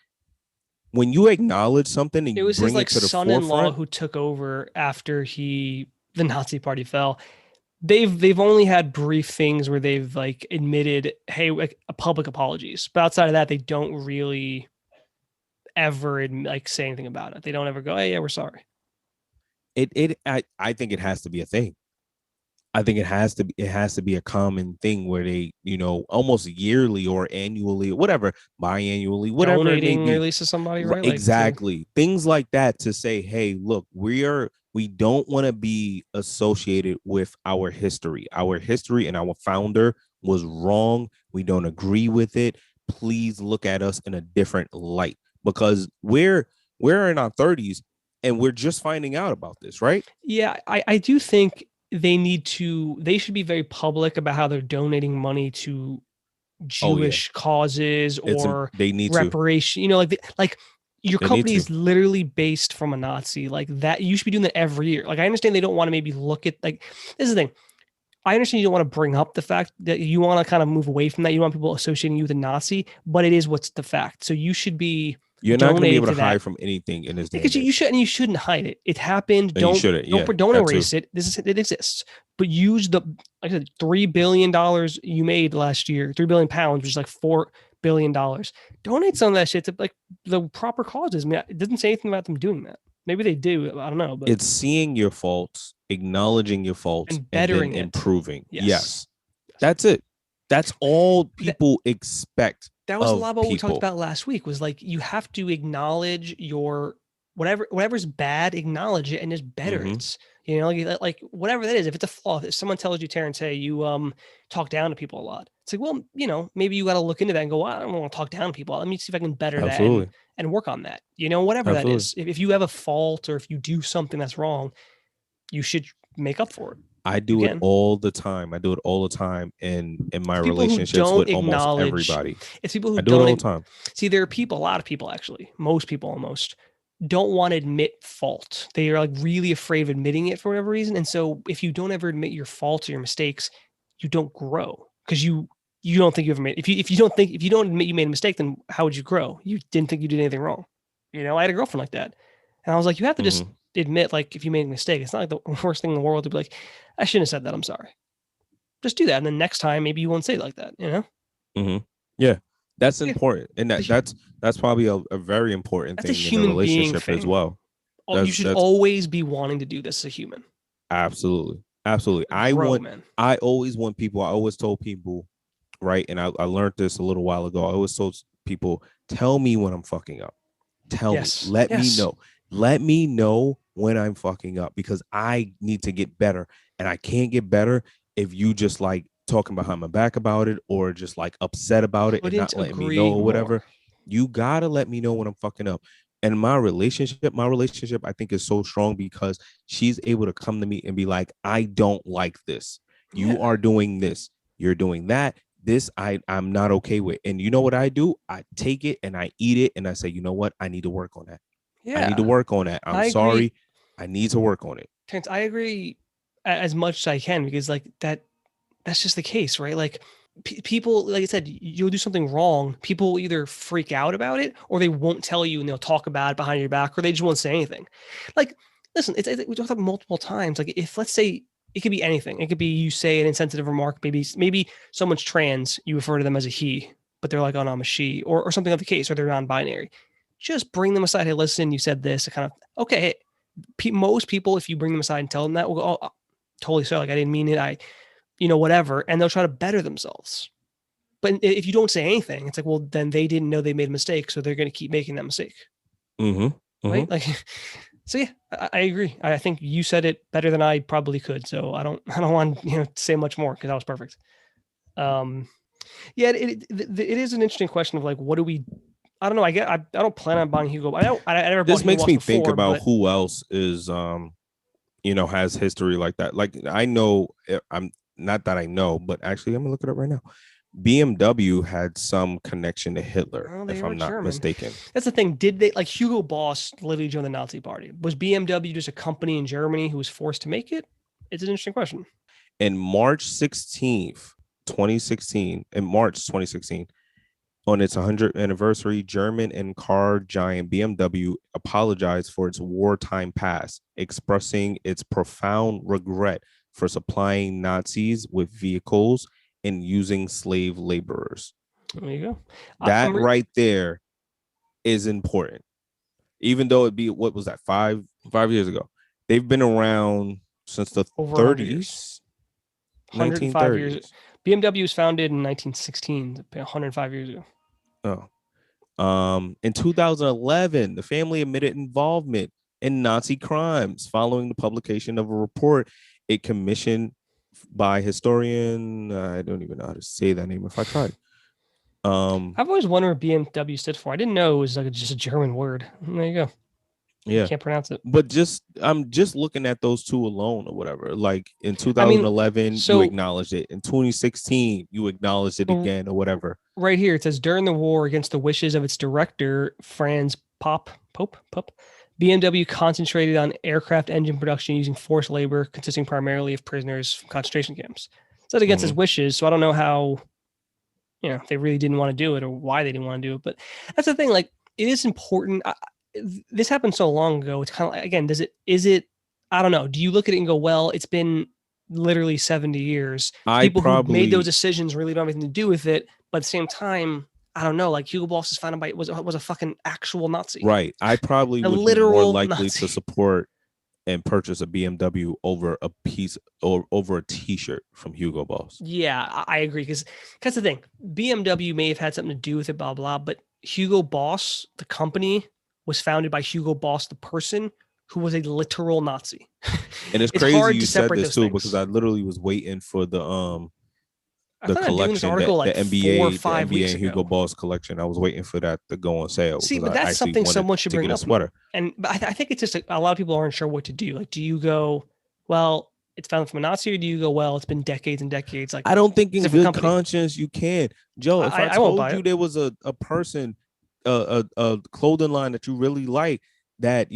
Speaker 2: When you acknowledge something and
Speaker 1: it
Speaker 2: you
Speaker 1: was his
Speaker 2: bring
Speaker 1: like
Speaker 2: it to the
Speaker 1: son-in-law
Speaker 2: forefront,
Speaker 1: who took over after the Nazi party fell. They've only had brief things where they've like admitted, hey, like public apologies. But outside of that, they don't really ever like say anything about it. They don't ever go, hey, yeah, we're sorry.
Speaker 2: I think it has to be a thing. I think it has to be a common thing where they, almost yearly or annually, whatever, biannually, whatever it may
Speaker 1: Donating
Speaker 2: be.
Speaker 1: release to somebody, right? Like to
Speaker 2: Exactly. Things like that to say, hey, look, we don't want to be associated with our history. Our history and our founder was wrong. We don't agree with it. Please look at us in a different light because we're in our 30s and we're just finding out about this, right?
Speaker 1: yeah, I do think they should be very public about how they're donating money to
Speaker 2: Oh yeah.
Speaker 1: Jewish causes or
Speaker 2: They need to.
Speaker 1: reparation. Like your
Speaker 2: They need
Speaker 1: company
Speaker 2: to.
Speaker 1: is literally based from a Nazi. Like that, you should be doing that every year. Like I understand they don't want to maybe look at like this is the thing. I understand you don't want to bring up the fact that you want to kind of move away from that. You don't want people associating you with a Nazi, but it is what's the fact. So you should be
Speaker 2: You're not going to be
Speaker 1: donating
Speaker 2: able to
Speaker 1: to
Speaker 2: hide
Speaker 1: that
Speaker 2: from anything in this day
Speaker 1: because
Speaker 2: and
Speaker 1: you
Speaker 2: age.
Speaker 1: should and you shouldn't hide it. It happened.
Speaker 2: And you shouldn't. Yeah,
Speaker 1: Don't
Speaker 2: that too.
Speaker 1: erase it. It exists. But use the like I said, $3 billion you made last year, £3 billion, which is like $4 billion. Donate some of that shit to like the proper causes. I mean, it doesn't say anything about them doing that. Maybe they do. I don't know, but
Speaker 2: It's seeing your faults, acknowledging your faults,
Speaker 1: and
Speaker 2: and then
Speaker 1: bettering it.
Speaker 2: improving.
Speaker 1: Yes.
Speaker 2: Yes, that's it. That's all
Speaker 1: That
Speaker 2: people expect
Speaker 1: that was a
Speaker 2: of
Speaker 1: lot about what we talked
Speaker 2: people.
Speaker 1: about last week was like you have to acknowledge your whatever's bad, acknowledge it and just better
Speaker 2: Mm-hmm.
Speaker 1: it. Like whatever that is, if it's a flaw, if someone tells you, Terrance, hey, you talk down to people a lot. It's like, well, maybe you got to look into that and go, well, I don't want to talk down to people. Let me see if I can better that
Speaker 2: Absolutely.
Speaker 1: and work on that. Whatever that
Speaker 2: Absolutely.
Speaker 1: is. If you have a fault or if you do something that's wrong, you should make up for it.
Speaker 2: I
Speaker 1: You
Speaker 2: do it
Speaker 1: can.
Speaker 2: all the time. I do it all the time in my
Speaker 1: It's people who
Speaker 2: relationships
Speaker 1: don't
Speaker 2: with almost
Speaker 1: acknowledge.
Speaker 2: everybody.
Speaker 1: It's people who
Speaker 2: I do it
Speaker 1: don't
Speaker 2: all the time.
Speaker 1: see. There are people, a lot of people actually, most people almost don't want to admit fault. They are like really afraid of admitting it for whatever reason. And so if you don't ever admit your faults or your mistakes, you don't grow because you don't think you ever made. If you don't admit you made a mistake, then how would you grow? You didn't think you did anything wrong. I had a girlfriend like that, and I was like, you have to just
Speaker 2: Mm-hmm.
Speaker 1: admit like if you made a mistake. It's not like the worst thing in the world to be like, I shouldn't have said that. I'm sorry. Just do that, and then next time maybe you won't say it like that.
Speaker 2: Mm-hmm. Yeah, that's
Speaker 1: Yeah,
Speaker 2: important, and that's probably a very important
Speaker 1: that's a
Speaker 2: thing in a
Speaker 1: human being
Speaker 2: relationship as
Speaker 1: thing.
Speaker 2: well.
Speaker 1: You
Speaker 2: That's
Speaker 1: should
Speaker 2: that's
Speaker 1: always be wanting to do this as a human.
Speaker 2: absolutely absolutely.
Speaker 1: Grow, man.
Speaker 2: I always want people. I always told people, right, and I learned this a little while ago. I always told people, tell me when I'm fucking up. Tell me.
Speaker 1: Yes.
Speaker 2: Let me
Speaker 1: Yes.
Speaker 2: know. Let me know when I'm fucking up because I need to get better, and I can't get better if you just like talking behind my back about it or just like upset about it and
Speaker 1: Couldn't
Speaker 2: not letting me know
Speaker 1: agree
Speaker 2: or whatever.
Speaker 1: more.
Speaker 2: You gotta let me know when I'm fucking up. And my relationship, I think is so strong because she's able to come to me and be like, I don't like this. You
Speaker 1: Yeah.
Speaker 2: are doing this. You're doing that. This I'm not okay with. And you know what I do? I take it and I eat it and I say, you know what? I need to work on that. I need to
Speaker 1: Yeah.
Speaker 2: work on that. I'm
Speaker 1: I agree.
Speaker 2: sorry. I need to work on it.
Speaker 1: Terrence, I agree as much as I can because like that's just the case, right? Like people, like I said, you'll do something wrong. People will either freak out about it or they won't tell you and they'll talk about it behind your back or they just won't say anything. Like, listen, we talked about multiple times. Like, if let's say it could be anything, it could be you say an insensitive remark. Maybe someone's trans, you refer to them as a he, but they're like, oh no, I'm a she, or something of the case, or they're non-binary. Just bring them aside. Hey, listen, you said this. Kind of okay. Hey, most people, if you bring them aside and tell them that, will go, oh, totally sorry. Like I didn't mean it. Whatever, and they'll try to better themselves. But if you don't say anything, it's like, well, then they didn't know they made a mistake, so they're going to keep making that mistake,
Speaker 2: Mm-hmm. Mm-hmm.
Speaker 1: right? Like, So yeah, I agree. I think you said it better than I probably could. So I don't want to say much more because that was perfect. Yeah, it is an interesting question of like, what do we? I don't know. I don't plan on buying Hugo. I never bought
Speaker 2: This
Speaker 1: Hugo
Speaker 2: makes
Speaker 1: Boss
Speaker 2: me think
Speaker 1: before,
Speaker 2: about
Speaker 1: but
Speaker 2: who else is has history like that. Like I know, I'm not that I know, but actually I'm gonna look it up right now. BMW had some connection to Hitler,
Speaker 1: well, they
Speaker 2: if
Speaker 1: were
Speaker 2: I'm not
Speaker 1: German.
Speaker 2: mistaken.
Speaker 1: That's the thing. Did they like Hugo Boss literally join the Nazi Party? Was BMW just a company in Germany who was forced to make it? It's an interesting question.
Speaker 2: In March 16th, 2016, in March 2016, on its 100th anniversary, German and car giant BMW apologized for its wartime past, expressing its profound regret for supplying Nazis with vehicles and using slave laborers.
Speaker 1: There you go.
Speaker 2: That right there is important. Even though it'd be, what was that, 5 years ago? They've been around since the
Speaker 1: over
Speaker 2: 30s,
Speaker 1: 105 years.
Speaker 2: 1930s.
Speaker 1: BMW was founded in 1916, 105 years ago.
Speaker 2: In 2011, the family admitted involvement in Nazi crimes following the publication of a report it commissioned by historian. I don't even know how to say that name if I tried.
Speaker 1: I've always wondered what BMW stood for. I didn't know it was like just a German word. There you go.
Speaker 2: Yeah,
Speaker 1: I can't pronounce it.
Speaker 2: But I'm just looking at those two alone or whatever. Like in 2011, you acknowledged it. In 2016, you acknowledged it again or whatever.
Speaker 1: Right here, it says during the war against the wishes of its director, Franz Pope, BMW concentrated on aircraft engine production using forced labor consisting primarily of prisoners from concentration camps. It's not against his wishes, so I don't know how, they really didn't want to do it or why they didn't want to do it. But that's the thing. Like, it is important. This happened so long ago. It's kind of like, again, I don't know. Do you look at it and go, well, it's been literally 70 years. People who made those decisions really don't have anything to do with it. But at the same time, I don't know. Like Hugo Boss is founded by was a fucking actual Nazi.
Speaker 2: Right. I probably would be more likely to support and purchase a BMW over a piece or over a T-shirt from Hugo Boss.
Speaker 1: Yeah, I agree. Because that's the thing. BMW may have had something to do with it, blah blah. But Hugo Boss, the company, was founded by Hugo Boss, the person who was a literal Nazi.
Speaker 2: And it's crazy you said this too, because I literally was waiting for the collection, the NBA and Hugo Boss collection. I was waiting for that to go on sale.
Speaker 1: See, but that's something someone should bring up. Sweater. And I think it's just a lot of people aren't sure what to do. Like, do you go, well, it's founded from a Nazi, or do you go, well, it's been decades and decades? Like,
Speaker 2: I don't think in good conscience you can, Joe. If I told you there was a person, a clothing line that you really like that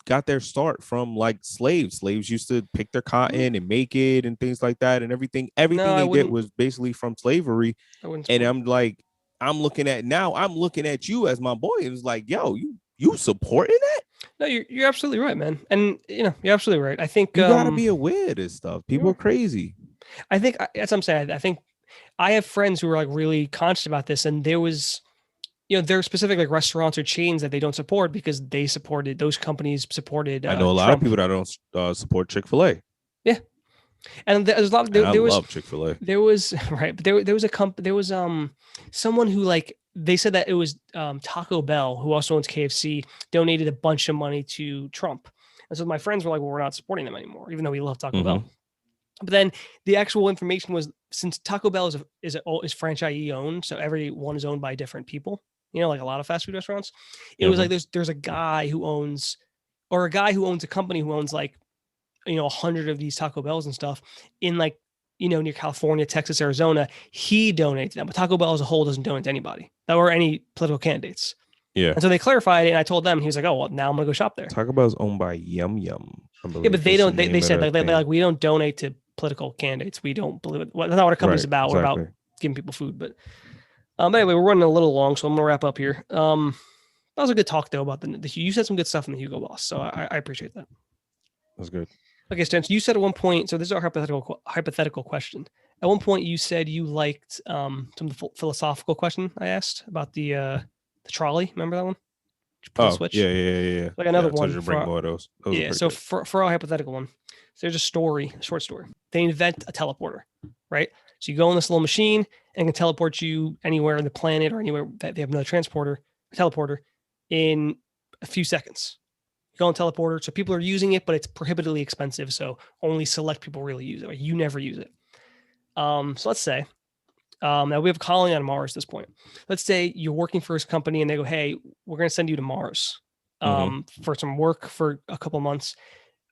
Speaker 2: got their start from like slaves. Slaves used to pick their cotton and make it and things like that, and everything they did was basically from slavery. And I'm looking at you as my boy. It was like, yo, you supporting that?
Speaker 1: No, you're absolutely right, man. And you're absolutely right. I think
Speaker 2: you gotta be aware of this stuff. People are crazy.
Speaker 1: I think that's what I'm saying. I think I have friends who are like really conscious about this, and there was, there are specific like restaurants or chains that they don't support because those companies supported.
Speaker 2: I know a lot of people that don't support Chick-fil-A.
Speaker 1: Yeah, and there's a lot. I
Speaker 2: love Chick-fil-A.
Speaker 1: There was right, but there was someone who like they said that it was Taco Bell, who also owns KFC, donated a bunch of money to Trump, and so my friends were like, "Well, we're not supporting them anymore, even though we love Taco Bell." But then the actual information was, since Taco Bell is franchisee owned, so everyone is owned by different people. Like a lot of fast food restaurants. It was like there's a guy who owns a company who owns like 100 of these Taco Bells and stuff in like near California, Texas, Arizona. He donates them, but Taco Bell as a whole doesn't donate to anybody or any political candidates.
Speaker 2: Yeah.
Speaker 1: And so they clarified it, and I told them, he was like, "Oh well, now I'm gonna go shop there."
Speaker 2: Taco Bell is owned by Yum Yum.
Speaker 1: Yeah, but they don't. They said they're like, we don't donate to political candidates. We don't believe it. Well, that's not what our company's about. Exactly. We're about giving people food. But anyway, we're running a little long, so I'm gonna wrap up here. That was a good talk though about the you said some good stuff in the Hugo Boss, so I appreciate that.
Speaker 2: That's good.
Speaker 1: Okay, Stance, you said at one point, so this is our hypothetical question. At one point, you said you liked some of the philosophical question I asked about the trolley. Remember that one?
Speaker 2: Switch? Yeah.
Speaker 1: Like another one.
Speaker 2: Bring more of those.
Speaker 1: So for our hypothetical one, so there's a short story. They invent a teleporter, right? So you go in this little machine and can teleport you anywhere on the planet or anywhere that they have another teleporter in a few seconds. You go on teleporter. So people are using it, but it's prohibitively expensive. So only select people really use it. Like you never use it. So let's say now we have a colony on Mars at this point. Let's say you're working for a company and they go, hey, we're going to send you to Mars for some work for a couple months.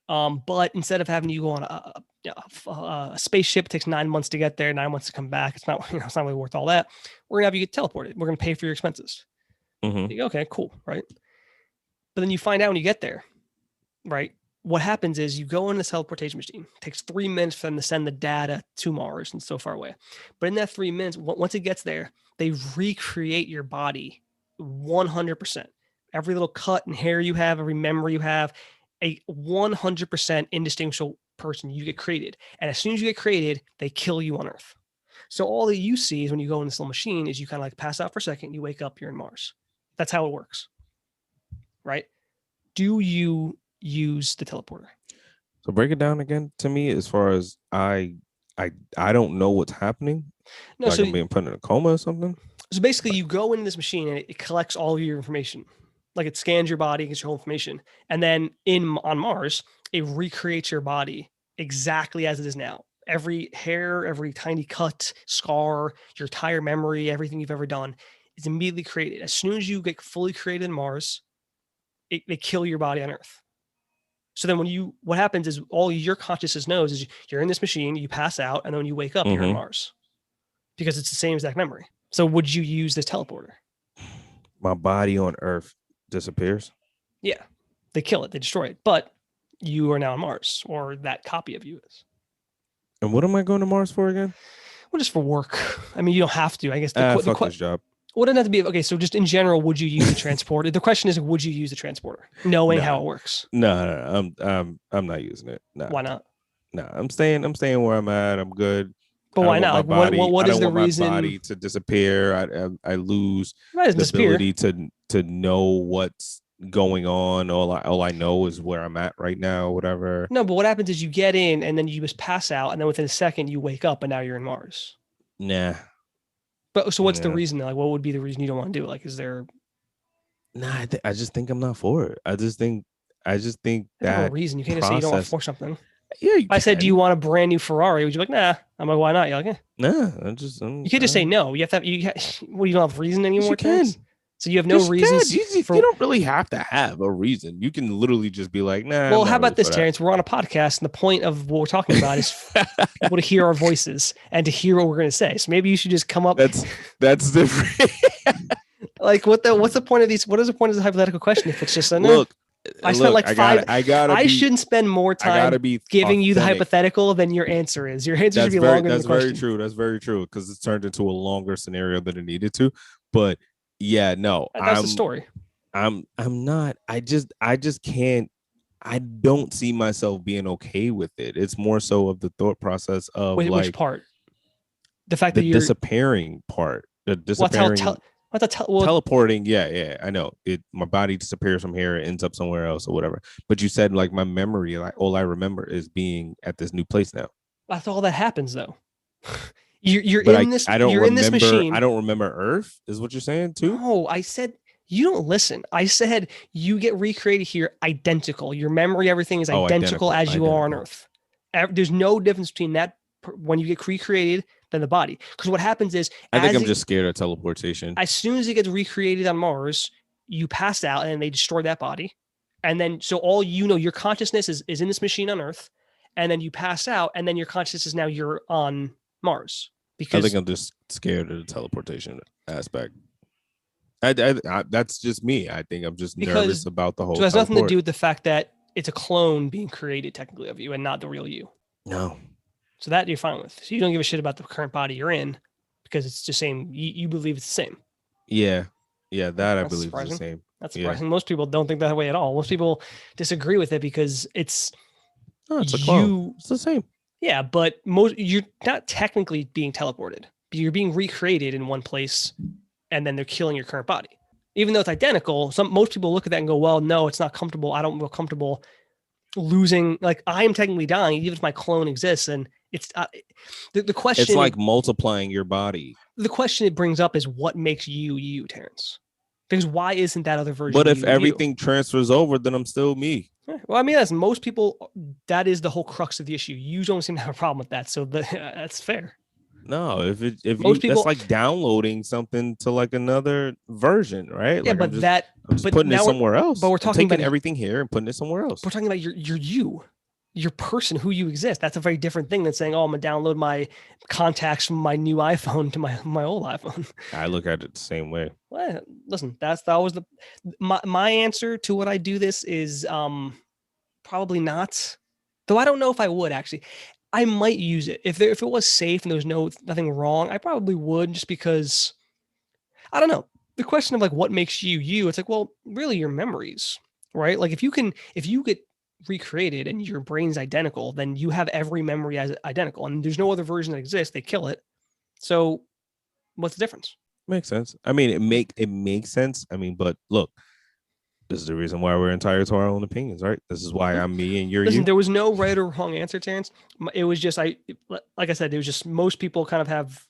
Speaker 1: But instead of having you go on a spaceship, it takes 9 months to get there, 9 months to come back. It's not, it's not really worth all that. We're going to have you get teleported. We're going to pay for your expenses. You go, okay, cool. Right. But then you find out when you get there, right? What happens is you go in this teleportation machine. It takes 3 minutes for them to send the data to Mars and so far away. But in that 3 minutes, once it gets there, they recreate your body 100%. Every little cut and hair you have, every memory you have, a 100% indistinguishable person you get created. And as soon as you get created, they kill you on Earth. So all that you see is when you go in this little machine is you kind of like pass out for a second, you wake up, you're in Mars. That's how it works. Right? Do you use the teleporter?
Speaker 2: So break it down again to me as far as I don't know what's happening. No, like so I'm being put in a coma or something.
Speaker 1: So basically you go into this machine and it collects all of your information. Like it scans your body, gets your whole information. And then on Mars, it recreates your body exactly as it is now. Every hair, every tiny cut, scar, your entire memory, everything you've ever done is immediately created. As soon as you get fully created in Mars, they kill your body on Earth. So then what happens is all your consciousness knows is you're in this machine, you pass out, and then when you wake up, you're in Mars. Because it's the same exact memory. So would you use this teleporter?
Speaker 2: My body on Earth disappears?
Speaker 1: Yeah. They kill it. They destroy it. But you are now on Mars, or that copy of you is.
Speaker 2: And what am I going to Mars for again?
Speaker 1: Well, just for work. I mean, you don't have to. I guess
Speaker 2: fuck this job.
Speaker 1: Well, it doesn't have to be. Okay, so just in general, would you use the transporter? The question is, would you use the transporter, knowing how it works?
Speaker 2: No, I'm not using it. No.
Speaker 1: Why not?
Speaker 2: No, I'm staying where I'm at. I'm good.
Speaker 1: But why not? Like, what is the reason?
Speaker 2: My body to disappear. I lose the ability to know what's going on. All I know is where I'm at right now. Whatever.
Speaker 1: No, but what happens is you get in and then you just pass out, and then within a second you wake up, and now you're in Mars.
Speaker 2: Nah.
Speaker 1: But so what's the reason? Like, what would be the reason you don't want to do it? Like, is there?
Speaker 2: Nah, I just think I'm not for it. I just think that
Speaker 1: no reason. You can't just say you don't want for something.
Speaker 2: Yeah,
Speaker 1: I said, do you want a brand new Ferrari? Would you be like, nah? I'm like, why not? You're like, eh.
Speaker 2: Nah,
Speaker 1: you can't just say no. You have to have you don't have reason anymore. So you have no reasons.
Speaker 2: You don't really have to have a reason. You can literally just be like, nah.
Speaker 1: Well, how about this, Terrance? We're on a podcast, and the point of what we're talking about is people to hear our voices and to hear what we're going to say. So maybe you should just come up.
Speaker 2: That's different.
Speaker 1: Like, what's the point of these? What is the point of this hypothetical question if it's just a no? Look, I spent like five. I shouldn't spend more time giving you the hypothetical than your answer is. Your answer should be longer.
Speaker 2: That's very true. That's very true because it's turned into a longer scenario than it needed to. But yeah, no,
Speaker 1: that's the story.
Speaker 2: I'm not. I just can't. I don't see myself being okay with it. It's more so of the thought process of
Speaker 1: which part? The fact that
Speaker 2: you're disappearing part. The disappearing. Teleporting, yeah, I know it. My body disappears from here, it ends up somewhere else or whatever. But you said like my memory, like all I remember is being at this new place now.
Speaker 1: That's all that happens though. You're in this. I don't. You're in this machine.
Speaker 2: I don't remember Earth. Is what you're saying too?
Speaker 1: No, I said you don't listen. I said you get recreated here, identical. Your memory, everything is identical as you are on Earth. There's no difference between that when you get recreated than the body. Because what happens is
Speaker 2: I think I'm just scared of teleportation.
Speaker 1: As soon as it gets recreated on Mars, you pass out and they destroy that body. And then so all you know, your consciousness is in this machine on Earth, and then you pass out, and then your consciousness is now you're on Mars. Because
Speaker 2: I think I'm just scared of the teleportation aspect. I that's just me. I think I'm just nervous about the whole.
Speaker 1: So it has nothing to do with the fact that it's a clone being created technically of you and not the real you.
Speaker 2: No.
Speaker 1: So that you're fine with. So you don't give a shit about the current body you're in because it's the same. You believe it's the same.
Speaker 2: Yeah. That I believe is the same.
Speaker 1: That's surprising. Yeah. Most people don't think that way at all. Most people disagree with it because it's
Speaker 2: a clone. It's the same.
Speaker 1: Yeah, but you're not technically being teleported. You're being recreated in one place, and then they're killing your current body. Even though it's identical, most people look at that and go, "Well, no, it's not comfortable. I don't feel comfortable losing. Like I am technically dying, even if my clone exists." And it's the question.
Speaker 2: It's like multiplying your body.
Speaker 1: The question it brings up is what makes you, Terrance. Because why isn't that other version?
Speaker 2: But if everything transfers over, then I'm still me.
Speaker 1: Well, I mean, as most people, that is the whole crux of the issue. You don't seem to have a problem with that, so that's fair.
Speaker 2: No, if most people, that's like downloading something to like another version, right?
Speaker 1: Yeah,
Speaker 2: like
Speaker 1: but
Speaker 2: I'm just putting it somewhere else.
Speaker 1: But we're talking about
Speaker 2: everything here and putting it somewhere else.
Speaker 1: We're talking about your person, who you exist. That's a very different thing than saying, "Oh, I'm gonna download my contacts from my new iPhone to my old iPhone."
Speaker 2: I look at it the same way.
Speaker 1: Well, listen, that was my answer to what I do this is probably not. Though I don't know if I would actually. I might use it if it was safe and there was nothing wrong. I probably would, just because I don't know. The question of like what makes you you, it's like, well, really your memories, right? Like if you get recreated and your brain's identical, then you have every memory as identical, and there's no other version that exists. They kill it. So what's the difference?
Speaker 2: Makes sense. I mean, it makes sense. I mean, but look, this is the reason why we're entitled to our own opinions, right? This is why I'm me and you're you.
Speaker 1: There was no right or wrong answer, Terrance. It was just like I said, it was just most people kind of have.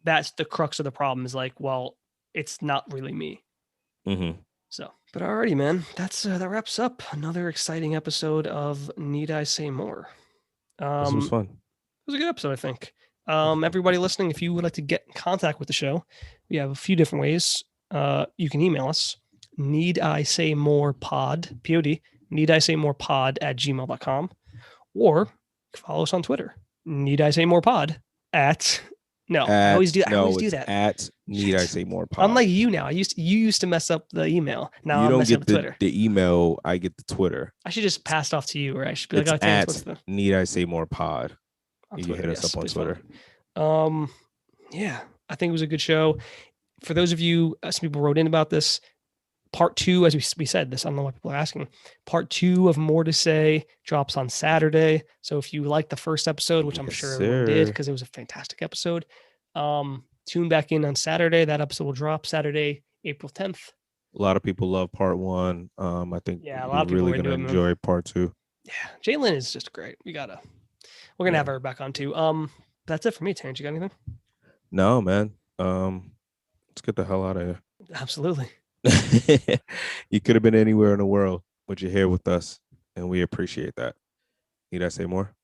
Speaker 1: That's the crux of the problem. Is like, well, it's not really me.
Speaker 2: Mm-hmm.
Speaker 1: So, but alrighty, man. That wraps up another exciting episode of Need I Say More?
Speaker 2: This was fun.
Speaker 1: It was a good episode, I think. Everybody listening, if you would like to get in contact with the show, we have a few different ways. You can email us, need I say more pod, P-O-D, need I say more pod @gmail.com, or follow us on Twitter, need I say more pod at, no, I always do that.
Speaker 2: At need I say more pod.
Speaker 1: Unlike you now, you used to mess up the email. Now
Speaker 2: you
Speaker 1: I'm
Speaker 2: don't get
Speaker 1: Twitter.
Speaker 2: The email, I get the Twitter.
Speaker 1: I should just pass it off to you, or I should be
Speaker 2: like, oh, Terrance, need I say more pod? You can hit us up on Twitter.
Speaker 1: Yeah, I think it was a good show. For those of you, some people wrote in about this. Part 2, as we said this, I don't know why people are asking. Part 2 of More to Say drops on Saturday. So if you liked the first episode, which I'm sure everyone did because it was a fantastic episode, tune back in on Saturday. That episode will drop Saturday, April 10th. A
Speaker 2: lot of people love part 1. I think a lot of people really going to enjoy part 2.
Speaker 1: Yeah, Jalen is just great. We're gonna have her back on too. That's it for me, Terrance. You got anything?
Speaker 2: No, man. Let's get the hell out of here.
Speaker 1: Absolutely.
Speaker 2: You could have been anywhere in the world, but you're here with us, and we appreciate that. Need I say more?